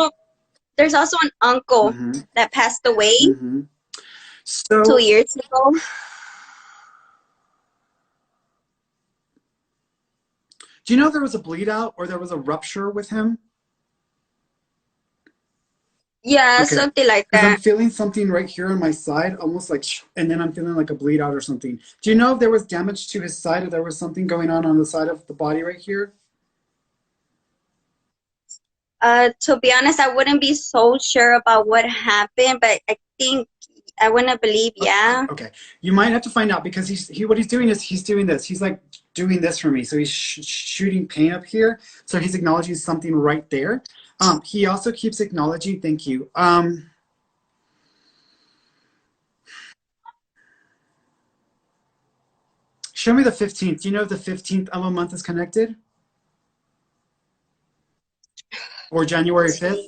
an uncle that passed away So 2 years ago. do you know there was a bleed out or there was a rupture with him? Yeah, Okay. something like Because I'm that. feeling something right here on my side, almost like, and then I'm feeling like a bleed out or something. Do you know if there was damage to his side or there was something going on the side of the body right here? To be honest, I wouldn't be so sure about what happened, but I wouldn't believe, yeah. Okay. You might have to find out because what he's doing is he's doing this. He's like doing this for me. So he's shooting pain up here. So he's acknowledging something right there. He also keeps acknowledging, thank you. Show me the 15th. Do you know if the 15th of a month is connected? Or January 5th?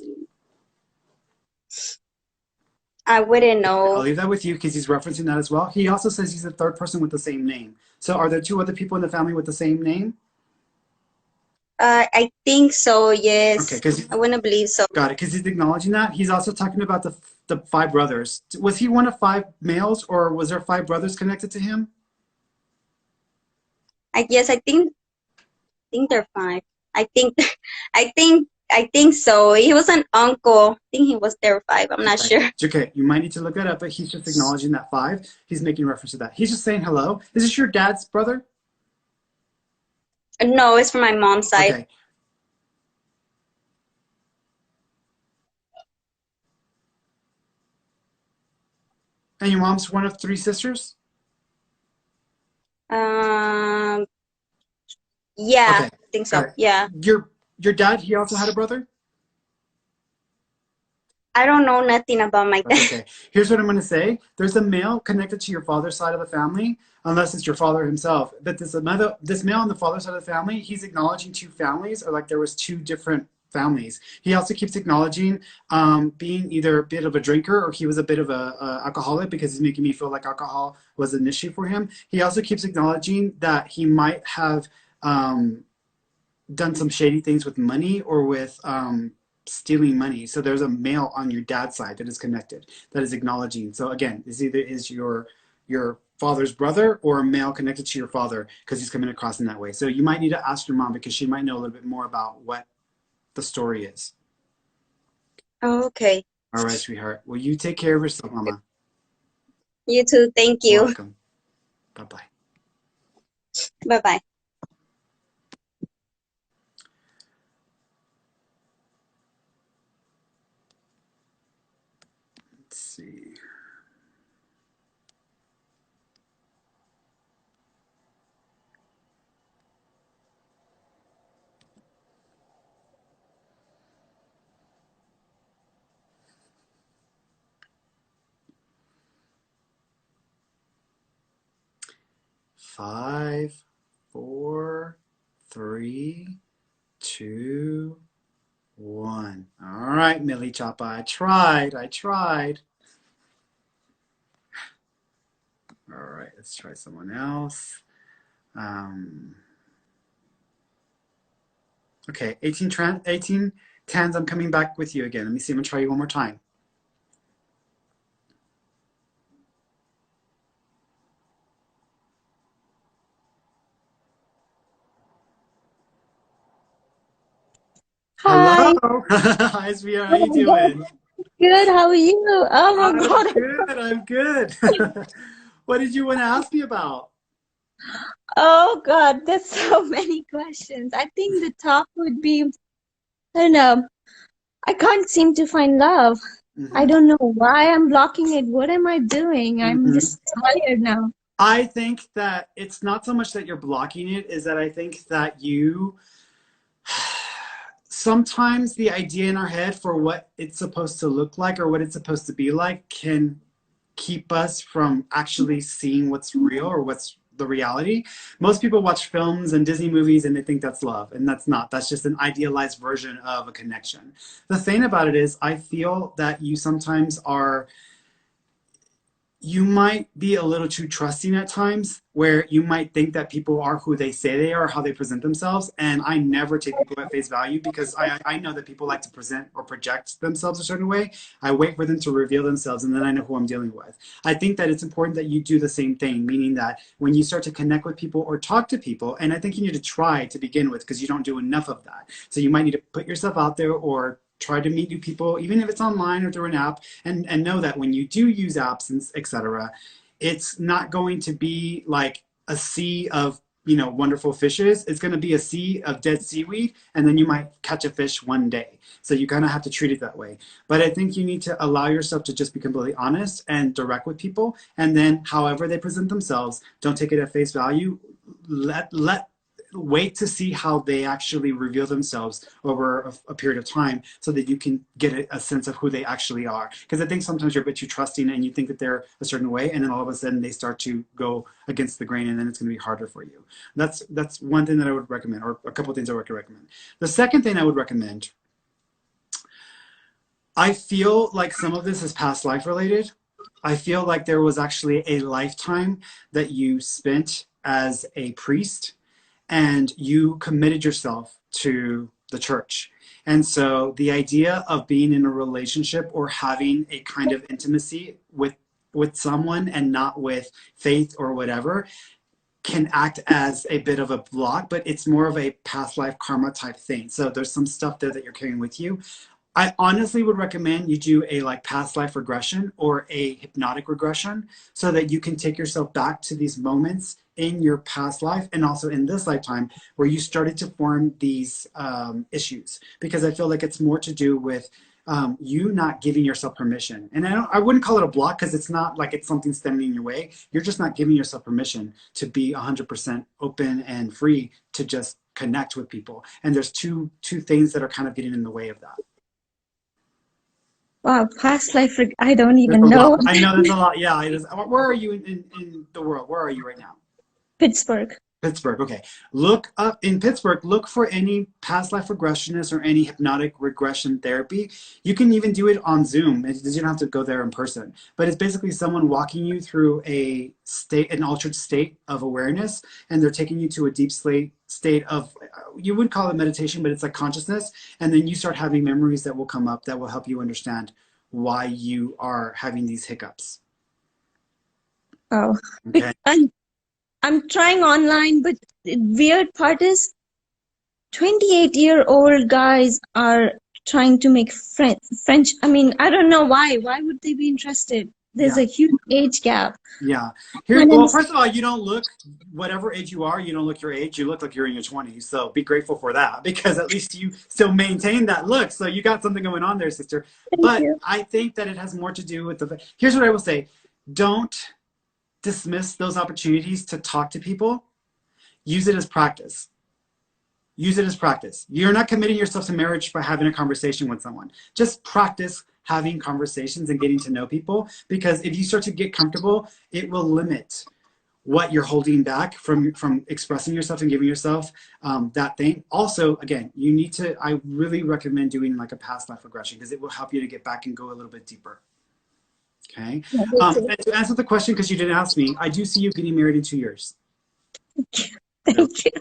I wouldn't I'll know. leave that with you because he's referencing that as well. He also says he's the third person with the same name. So are there two other people in the family with the same name? I think so, Okay, yes. because I wouldn't believe so. got it. Because he's acknowledging that. He's also talking about the five brothers. Was he one of five males, or was there five brothers connected to him? I think they're fine. I think I think so. He was an uncle. I think he was there 5. I'm not Okay. sure. It's okay. You might need to look that up, but he's just acknowledging that five. He's making reference to that. He's just saying hello. Is this your dad's brother? No, it's from my mom's side. Okay. And your mom's one of three sisters? Um, yeah, Okay. I think Got so. it. Yeah. Your dad, he also had a brother? I don't know nothing about my That's dad. okay. Here's what I'm going to say. There's a male connected to your father's side of the family, unless it's your father himself. But this male on the father's side of the family, he's acknowledging two families, or like there was two different families. He also keeps acknowledging being either a bit of a drinker or he was a bit of a alcoholic because he's making me feel like alcohol was an issue for him. He also keeps acknowledging that he might have done some shady things with money or with stealing money. So there's a male on your dad's side that is connected, that is acknowledging. So again, this either is your father's brother or a male connected to your father because he's coming across in that way. So you might need to ask your mom because she might know a little bit more about what the story is. Oh, okay. All right, sweetheart. Well, you take care of yourself, Mama. You too. Thank you. Welcome. Bye bye. Bye bye. Let's see. Five, four, three, two, one. All right, Millie Choppa. I tried. I tried. All right, let's try someone else. Um, okay, 18 tens. I'm coming back with you again. Let me see. I'm going to try you one more time. Hello. Hi. Hi, Svia. How Oh you my God. doing? Good. How are you? Oh my I'm God. good. I'm good. What did you want to ask me about? Oh God. There's so many questions. I think the top would be, I don't know. I can't seem to find love. I Hmm. don't know why I'm blocking it. What am I doing? I'm Hmm. just tired now. I think that it's not so much that you're blocking it, is that I think that you sometimes the idea in our head for what it's supposed to look like or what it's supposed to be like can keep us from actually seeing what's real or what's the reality. Most people watch films and Disney movies and they think that's love, and that's not. That's just an idealized version of a connection. The thing about it is, I feel that you sometimes are you might be a little too trusting at times where you might think that people are who they say they are, how they present themselves. And I never take people at face value because I know that people like to present or project themselves a certain way. I wait for them to reveal themselves and then I know who I'm dealing with. I think that it's important that you do the same thing, meaning that when you start to connect with people or talk to people, and I think you need to try to begin with because you don't do enough of that. So you might need to put yourself out there or try to meet new people, even if it's online or through an app, and know that when you do use apps and etc., it's not going to be like a sea of wonderful fishes. It's going to be a sea of dead seaweed, and then you might catch a fish one day. So you kind of have to treat it that way. But I think you need to allow yourself to just be completely honest and direct with people, and then however they present themselves, don't take it at face value. Let wait to see how they actually reveal themselves over a period of time so that you can get a sense of who they actually are. Because I think sometimes you're a bit too trusting and you think that they're a certain way, and then all of a sudden they start to go against the grain, and then it's going to be harder for you. That's one thing that I would recommend, or a couple of things I would recommend. The second thing I would recommend I feel like some of this is past life related. I feel like there was actually a lifetime that you spent as a priest and you committed yourself to the church. And so the idea of being in a relationship or having a kind of intimacy with someone and not with faith or whatever can act as a bit of a block, but it's more of a past life karma type thing. So there's some stuff there that you're carrying with you. I honestly would recommend you do a like past life regression or a hypnotic regression so that you can take yourself back to these moments in your past life and also in this lifetime where you started to form these issues. Because I feel like it's more to do with you not giving yourself permission. And I wouldn't call it a block because it's not like it's something standing in your way. You're just not giving yourself permission to be 100% open and free to just connect with people. And there's two things that are kind of getting in the way of that. Wow, past life. I don't There's even a know. lot. I know there's a lot. Yeah. Where are you in the world? Where are you right now? Pittsburgh. Pittsburgh. Okay. Look up in Pittsburgh, look for any past life regressionists or any hypnotic regression therapy. You can even do it on Zoom. You don't have to go there in person. But it's basically someone walking you through an altered state of awareness, and they're taking you to a deep state of, you would call it meditation, but it's like consciousness. And then you start having memories that will come up that will help you understand why you are having these hiccups. Oh, Okay. I'm trying online, but the weird part is 28-year-old guys are trying to make French. I mean, I don't know why. Why would they be interested? There's Yeah. a huge age gap. Yeah. And Well, first of all, you don't look, whatever age you are, you don't look your age. You look like you're in your 20s. So be grateful for that because at least you still maintain that look. So you got something going on there, sister. thank But you. I think that it has more to do with here's what I will say. Don't dismiss those opportunities to talk to people. Use it as practice. Use it as practice. You're not committing yourself to marriage by having a conversation with someone. Just practice having conversations and getting to know people, because if you start to get comfortable, it will limit what you're holding back from expressing yourself and giving yourself that thing. Also, again, I really recommend doing like a past life regression because it will help you to get back and go a little bit deeper. Okay. Yeah, And to answer the question, because you didn't ask me, I do see you getting married in 2 years. thank you.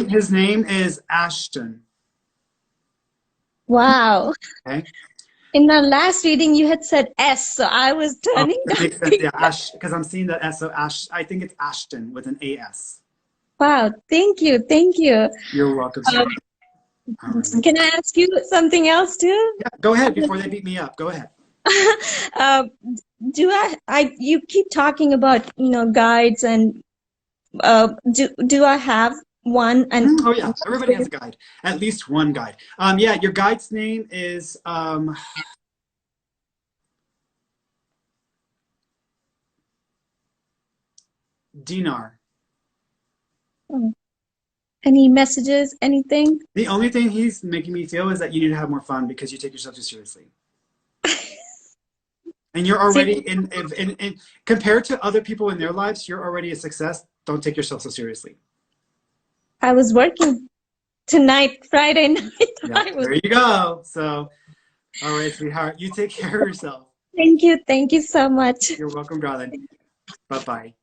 His name is Ashton. Wow. Okay. In our last reading, you had said S, so I was turning That down. makes sense. Yeah, Ash, because I'm seeing that S. So Ash, I think it's Ashton with an AS. Wow, thank you, thank you. You're welcome, sir. All right. Can I ask you something else too? Yeah, go ahead before they beat me up. Go ahead. uh, you keep talking about, guides and do I have one? And Oh yeah, everybody has a guide. At least one guide. Yeah, your guide's name is Dinar. any messages, anything? The only thing he's making me feel is that you need to have more fun because you take yourself too seriously. And you're already in compared to other people in their lives, you're already a success. Don't take yourself so seriously. I was working tonight, Friday night. Yeah, there you go. So, all right, sweetheart, you take care of yourself. Thank you so much. You're welcome, darling. Bye-bye.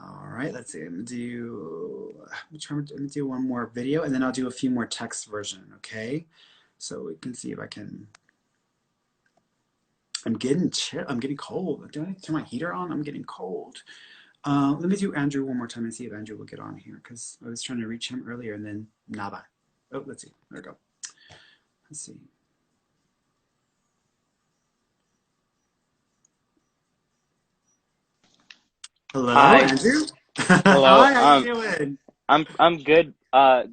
All right, let's see. I'm gonna do one more video, and then I'll do a few more text version, okay? So we can see if I can. I'm getting chill. I'm getting cold. Do I need to turn my heater on? I'm getting cold. Let me do Andrew one more time and see if Andrew will get on here because I was trying to reach him earlier and then nada. Oh, let's see. There we go. Let's see. Hello, Hi. Andrew. Hello. Hi, how you doing? I'm good. I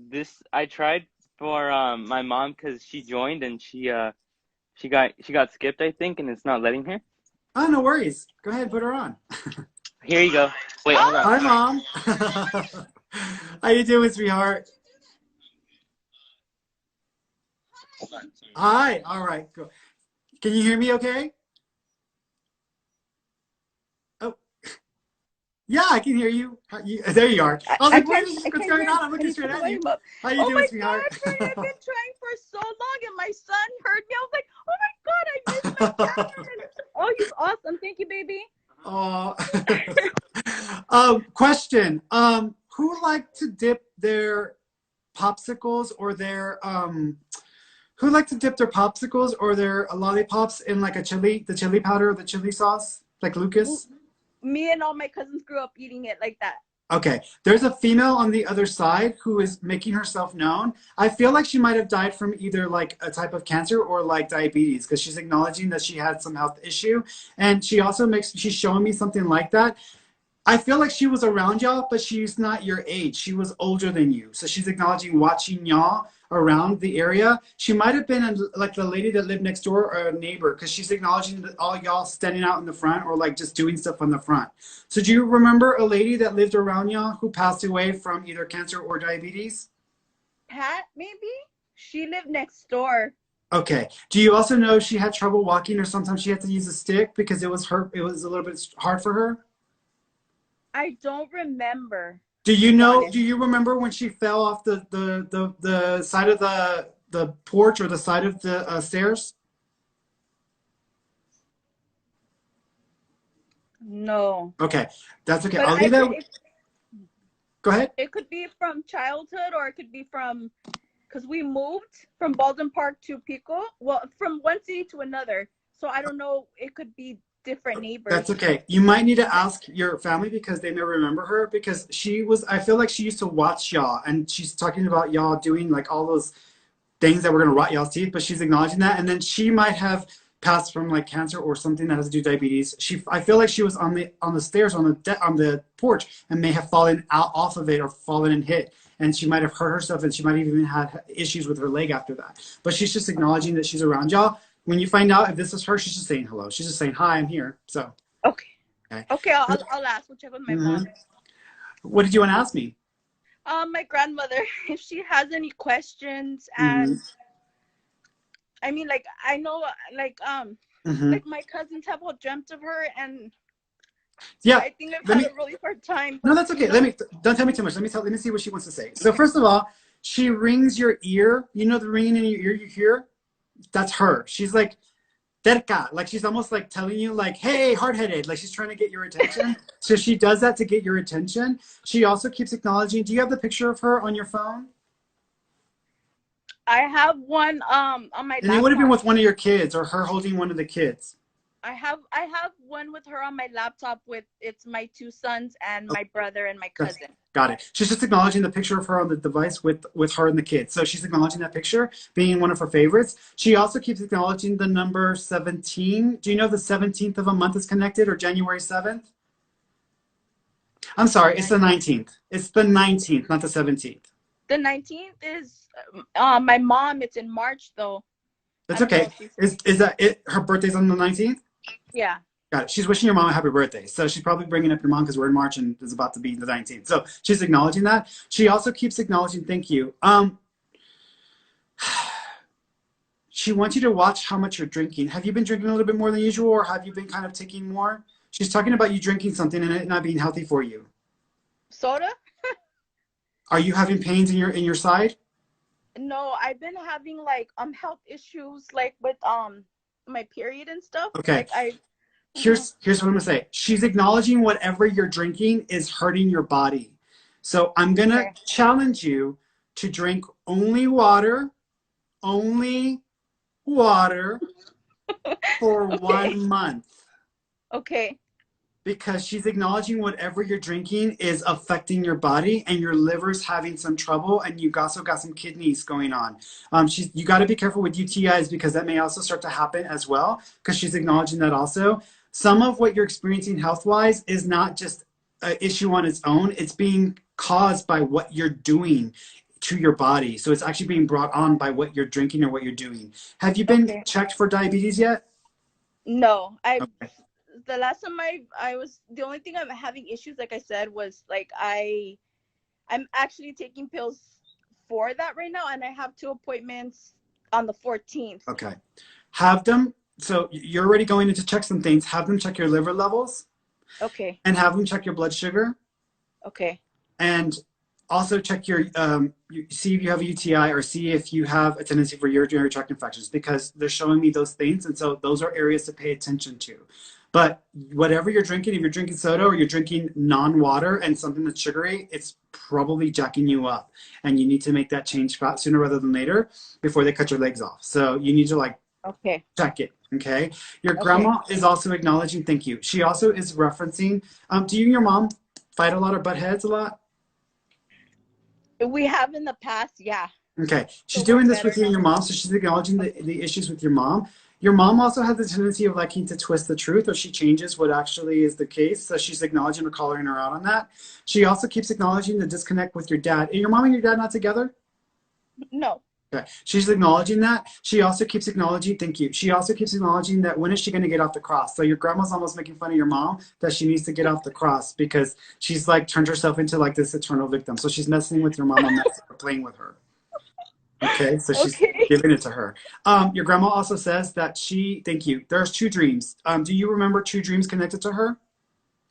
tried for my mom because she joined and she got skipped, I think, and it's not letting her. Oh, no worries. Go ahead and put her on. Here you go. Wait, hold on. Hi, Mom. How you doing, sweetheart? Hi. All right. Go. Can you hear me okay? Oh. Yeah, I can hear you. There you are. I was I like, can't what's going on? I'm can looking you straight turn the at you. volume up? How you Oh doing, my sweetheart? God, Ferny, I've been trying for so long and my son heard me. I was like, oh my God, I missed my chance. Oh, he's awesome. Thank you, baby. Oh. Question. Who like to dip their popsicles or their who like to dip their popsicles or their lollipops in like the chili powder or the chili sauce, like Lucas? Me and all my cousins grew up eating it like that. Okay, there's a female on the other side who is making herself known. I feel like she might have died from either like a type of cancer or like diabetes because she's acknowledging that she had some health issue. And she's showing me something like that. I feel like she was around y'all, but she's not your age. She was older than you. So she's acknowledging watching y'all around the area. She might have been like the lady that lived next door or a neighbor because she's acknowledging that all y'all standing out in the front or like just doing stuff on the front. So do you remember a lady that lived around y'all who passed away from either cancer or diabetes? Pat, maybe? She lived next door. Okay. Do you also know she had trouble walking or sometimes she had to use a stick because it was a little bit hard for her? I don't remember. Do you remember when she fell off the side of the porch or the side of the stairs? No. Okay, that's okay. But I'll leave that. Go ahead. It could be from childhood or it could be from, because we moved from Baldwin Park to Pico. Well, from one city to another. So I don't know. It could be different neighbors. That's okay. You might need to ask your family because they may remember her because I feel like she used to watch y'all and she's talking about y'all doing like all those things that were going to rot y'all's teeth, but she's acknowledging that. And then she might have passed from like cancer or something that has to do with diabetes. I feel like she was on the stairs on the porch and may have fallen out off of it or fallen and hit. And she might have hurt herself and she might have even had issues with her leg after that. But she's just acknowledging that she's around y'all. When you find out if this is her, she's just saying hello. She's just saying, hi, I'm here. So. Okay, I'll ask. We'll check with my mom. What did you want to ask me? My grandmother, if she has any questions, and I mean, like, I know, like, like my cousins have all dreamt of her, and yeah, I think I've had a really hard time. No, that's okay. Don't tell me too much. Let me see what she wants to say. So first of all, she rings your ear. You know the ringing in your ear you hear? That's her. She's like, terca. Like she's almost like telling you like, hey, hard-headed. Like she's trying to get your attention. So she does that to get your attention. She also keeps acknowledging. Do you have the picture of her on your phone? I have one on my laptop. And it would have been with one of your kids or her holding one of the kids. I have one with her on my laptop it's my two sons and my brother and my cousin. Got it. She's just acknowledging the picture of her on the device with her and the kids. So she's acknowledging that picture being one of her favorites. She also keeps acknowledging the number 17. Do you know the 17th of a month is connected or January 7th? I'm sorry, it's the 19th. It's the 19th, not the 17th. The 19th is my mom. It's in March though. That's okay. Is that it? Her birthday's on the 19th? Yeah. Got it. She's wishing your mom a happy birthday. So she's probably bringing up your mom because we're in March and it's about to be the 19th. So she's acknowledging that. She also keeps acknowledging, thank you. She wants you to watch how much you're drinking. Have you been drinking a little bit more than usual or have you been kind of taking more? She's talking about you drinking something and it not being healthy for you. Soda? Are you having pains in your side? No, I've been having like health issues like with my period and stuff. Okay. Like Here's what I'm gonna say. She's acknowledging whatever you're drinking is hurting your body. So I'm gonna challenge you to drink only water for 1 month. Okay. Because she's acknowledging whatever you're drinking is affecting your body and your liver's having some trouble and you also got some kidneys going on. You got to be careful with UTIs because that may also start to happen as well because she's acknowledging that also. Some of what you're experiencing health-wise is not just an issue on its own. It's being caused by what you're doing to your body. So it's actually being brought on by what you're drinking or what you're doing. Have you been checked for diabetes yet? No, the last time I was, the only thing I'm having issues, like I said, was like I'm actually taking pills for that right now, and I have 2 appointments on the 14th. Okay. Have them, so you're already going in to check some things, have them check your liver levels. Okay. And have them check your blood sugar. Okay. And also check your, see if you have a UTI or see if you have a tendency for urinary tract infections, because they're showing me those things. And so those are areas to pay attention to. But whatever you're drinking, if you're drinking soda or you're drinking non-water and something that's sugary, it's probably jacking you up. And you need to make that change sooner rather than later before they cut your legs off. So you need to like check it. Okay. Your grandma is also acknowledging, thank you. She also is referencing, do you and your mom fight a lot or butt heads a lot? We have in the past, yeah. Okay. She's doing this with you and your mom, so she's acknowledging the issues with your mom. Your mom also has the tendency of liking to twist the truth, or she changes what actually is the case. So she's acknowledging or calling her out on that. She also keeps acknowledging the disconnect with your dad. Are your mom and your dad not together? No. Okay. She's acknowledging that. She also keeps acknowledging, thank you. She also keeps acknowledging that when is she going to get off the cross? So your grandma's almost making fun of your mom that she needs to get off the cross because she's like turned herself into like this eternal victim. So she's messing with your mom and playing with her. Okay, so she's giving it to her. Your grandma also says that thank you, there's 2 dreams. Do you remember 2 dreams connected to her?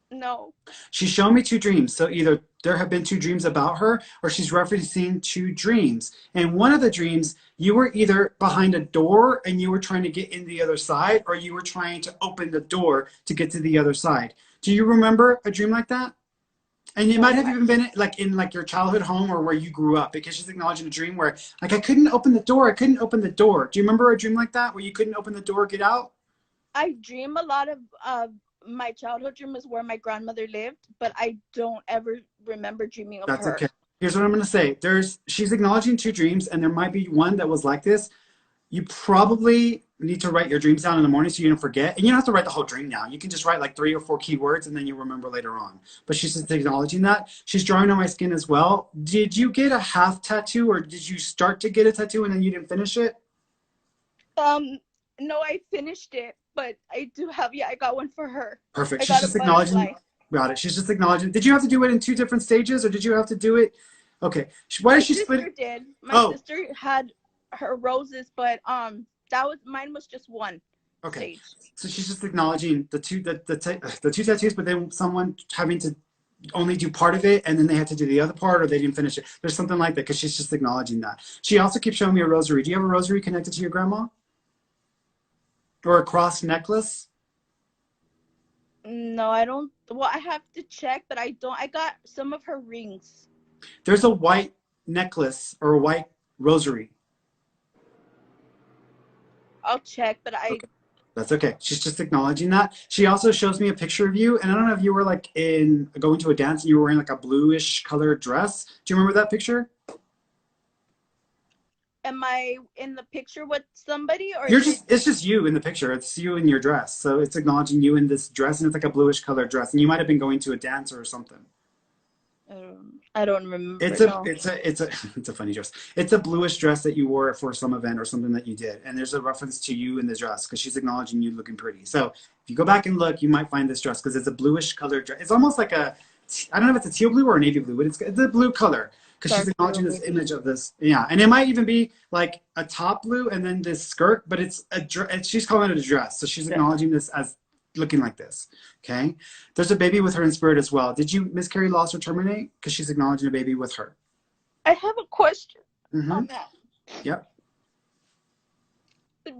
No. She's shown me 2 dreams. So either there have been 2 dreams about her or she's referencing 2 dreams. And one of the dreams, you were either behind a door and you were trying to get in the other side, or you were trying to open the door to get to the other side. Do you remember a dream like that? And it might have even been like in like your childhood home or where you grew up, because she's acknowledging a dream where like I couldn't open the door. Do you remember a dream like that where you couldn't open the door, get out? I dream a lot of my childhood dream is where my grandmother lived, but I don't ever remember dreaming of her. That's okay. Here's what I'm going to say. She's acknowledging 2 dreams, and there might be one that was like this. You probably need to write your dreams down in the morning so you don't forget. And you don't have to write the whole dream now. You can just write like 3 or 4 key words and then you remember later on. But she's just acknowledging that. She's drawing on my skin as well. Did you get a half tattoo, or did you start to get a tattoo and then you didn't finish it? No, I finished it, but I do have, I got one for her. Perfect. She's just acknowledging. Got it. She's just acknowledging. Did you have to do it in 2 different stages, or did you have to do it? Okay. Why is she split? My sister did. My sister had her roses, but mine was just one. Okay. Stage. So she's just acknowledging the 2 tattoos, but then someone having to only do part of it and then they had to do the other part, or they didn't finish it. There's something like that, because she's just acknowledging that. She also keeps showing me a rosary. Do you have a rosary connected to your grandma? Or a cross necklace? No, I don't. Well, I have to check, but I don't. I got some of her rings. There's a white necklace or a white rosary. I'll check, but Okay. That's okay. She's just acknowledging that. She also shows me a picture of you, and I don't know if you were like going to a dance and you were wearing like a bluish colored dress. Do you remember that picture? Am I in the picture with somebody, or it's just you in the picture. It's you in your dress. So it's acknowledging you in this dress, and it's like a bluish colored dress, and you might have been going to a dance or something. I don't remember. It's a funny dress. It's a bluish dress that you wore for some event or something that you did, and there's a reference to you in the dress because she's acknowledging you looking pretty. So if you go back and look, you might find this dress because it's a bluish colored dress. It's almost like I don't know if it's a teal blue or a navy blue, but it's a blue color. Because she's acknowledging this image of this, and it might even be like a top blue and then this skirt, but it's she's calling it a dress, so she's acknowledging this as looking like this. Okay, there's a baby with her in spirit as well. Did you miscarry, loss, or terminate? Because she's acknowledging a baby with her. I have a question on that. Yep.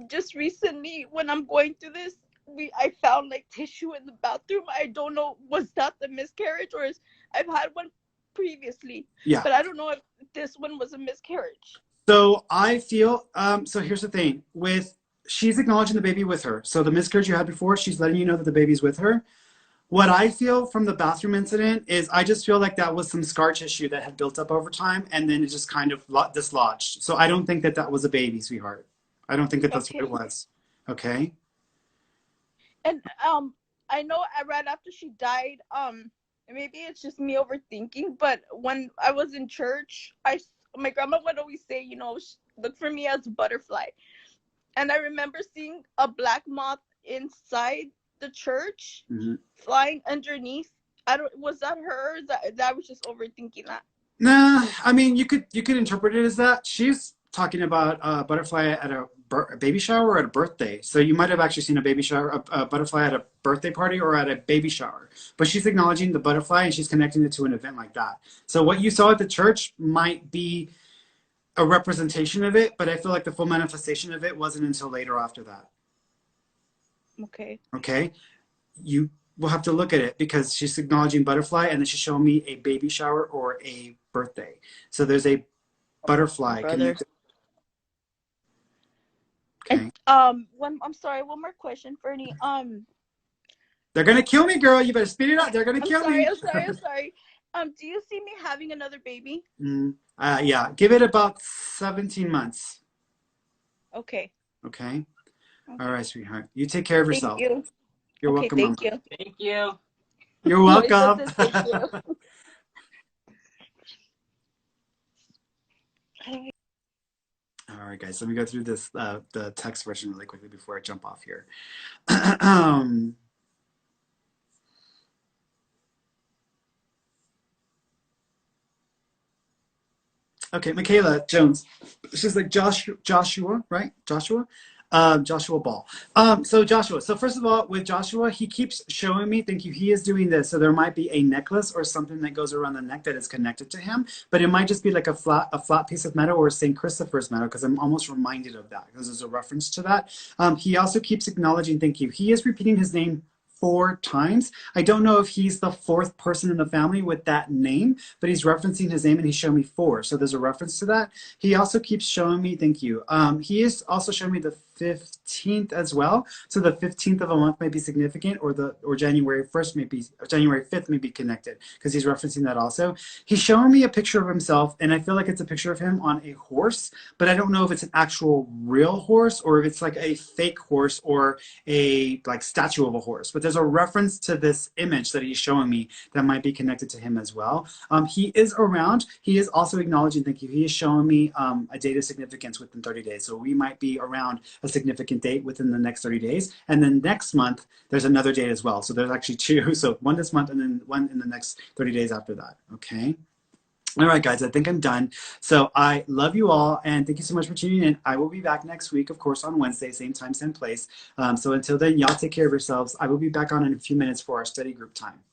Just recently, when I'm going through this, I found like tissue in the bathroom. I don't know, was that the miscarriage, or I've had one previously, but I don't know if this one was a miscarriage. So I feel so here's the thing, she's acknowledging the baby with her. So the miscarriage you had before, she's letting you know that the baby's with her. What I feel from the bathroom incident is I just feel like that was some scar tissue that had built up over time, and then it just kind of dislodged. So I don't think that was a baby, sweetheart. I don't think that's what it was. Okay. And I know right after she died, maybe it's just me overthinking, but when I was in church, my grandma would always say, look for me as a butterfly. And I remember seeing a black moth inside the church, flying underneath. Was that her? That was just overthinking that. Nah, I mean, you could interpret it as that. She's talking about a butterfly at a a baby shower or at a birthday. So you might have actually seen a baby shower, a butterfly at a birthday party or at a baby shower. But she's acknowledging the butterfly and she's connecting it to an event like that. So what you saw at the church might be a representation of it, but I feel like the full manifestation of it wasn't until later after that. Okay. Okay? You will have to look at it because she's acknowledging butterfly and then she's showing me a baby shower or a birthday. So there's a butterfly connected. Okay. And I'm sorry, one more question, Ferny. They're gonna kill me, girl. You better speed it up. They're gonna kill me. I'm sorry. Do you see me having another baby? Yeah. Give it about 17 months. Okay. Okay. All right, sweetheart. You take care of yourself. Thank you. You're welcome. Thank you. Thank you. You're welcome. Thank you. All right, guys. Let me go through this the text version really quickly before I jump off here. Okay, Michaela Jones. She's like Joshua, right? Joshua Ball. So Joshua. So first of all, with Joshua, he keeps showing me, thank you, he is doing this. So there might be a necklace or something that goes around the neck that is connected to him, but it might just be like a flat piece of metal or St. Christopher's metal, because I'm almost reminded of that because there's a reference to that. He also keeps acknowledging, thank you. He is repeating his name 4 times. I don't know if he's the 4th person in the family with that name, but he's referencing his name and he's showing me 4. So there's a reference to that. He also keeps showing me, thank you. He is also showing me the 15th as well. So the 15th of a month may be significant, or January 1st may be, or January 5th may be connected, because he's referencing that also. He's showing me a picture of himself, and I feel like it's a picture of him on a horse, but I don't know if it's an actual real horse or if it's like a fake horse or a like statue of a horse. But there's a reference to this image that he's showing me that might be connected to him as well. He is around. He is also acknowledging, thank you. He is showing me a date of significance within 30 days. So we might be around a significant date within the next 30 days. And then next month, there's another date as well. So there's actually 2. So one this month and then one in the next 30 days after that. Okay. All right, guys, I think I'm done. So I love you all, and thank you so much for tuning in. I will be back next week, of course, on Wednesday, same time, same place. So until then, y'all take care of yourselves. I will be back on in a few minutes for our study group time. Okay.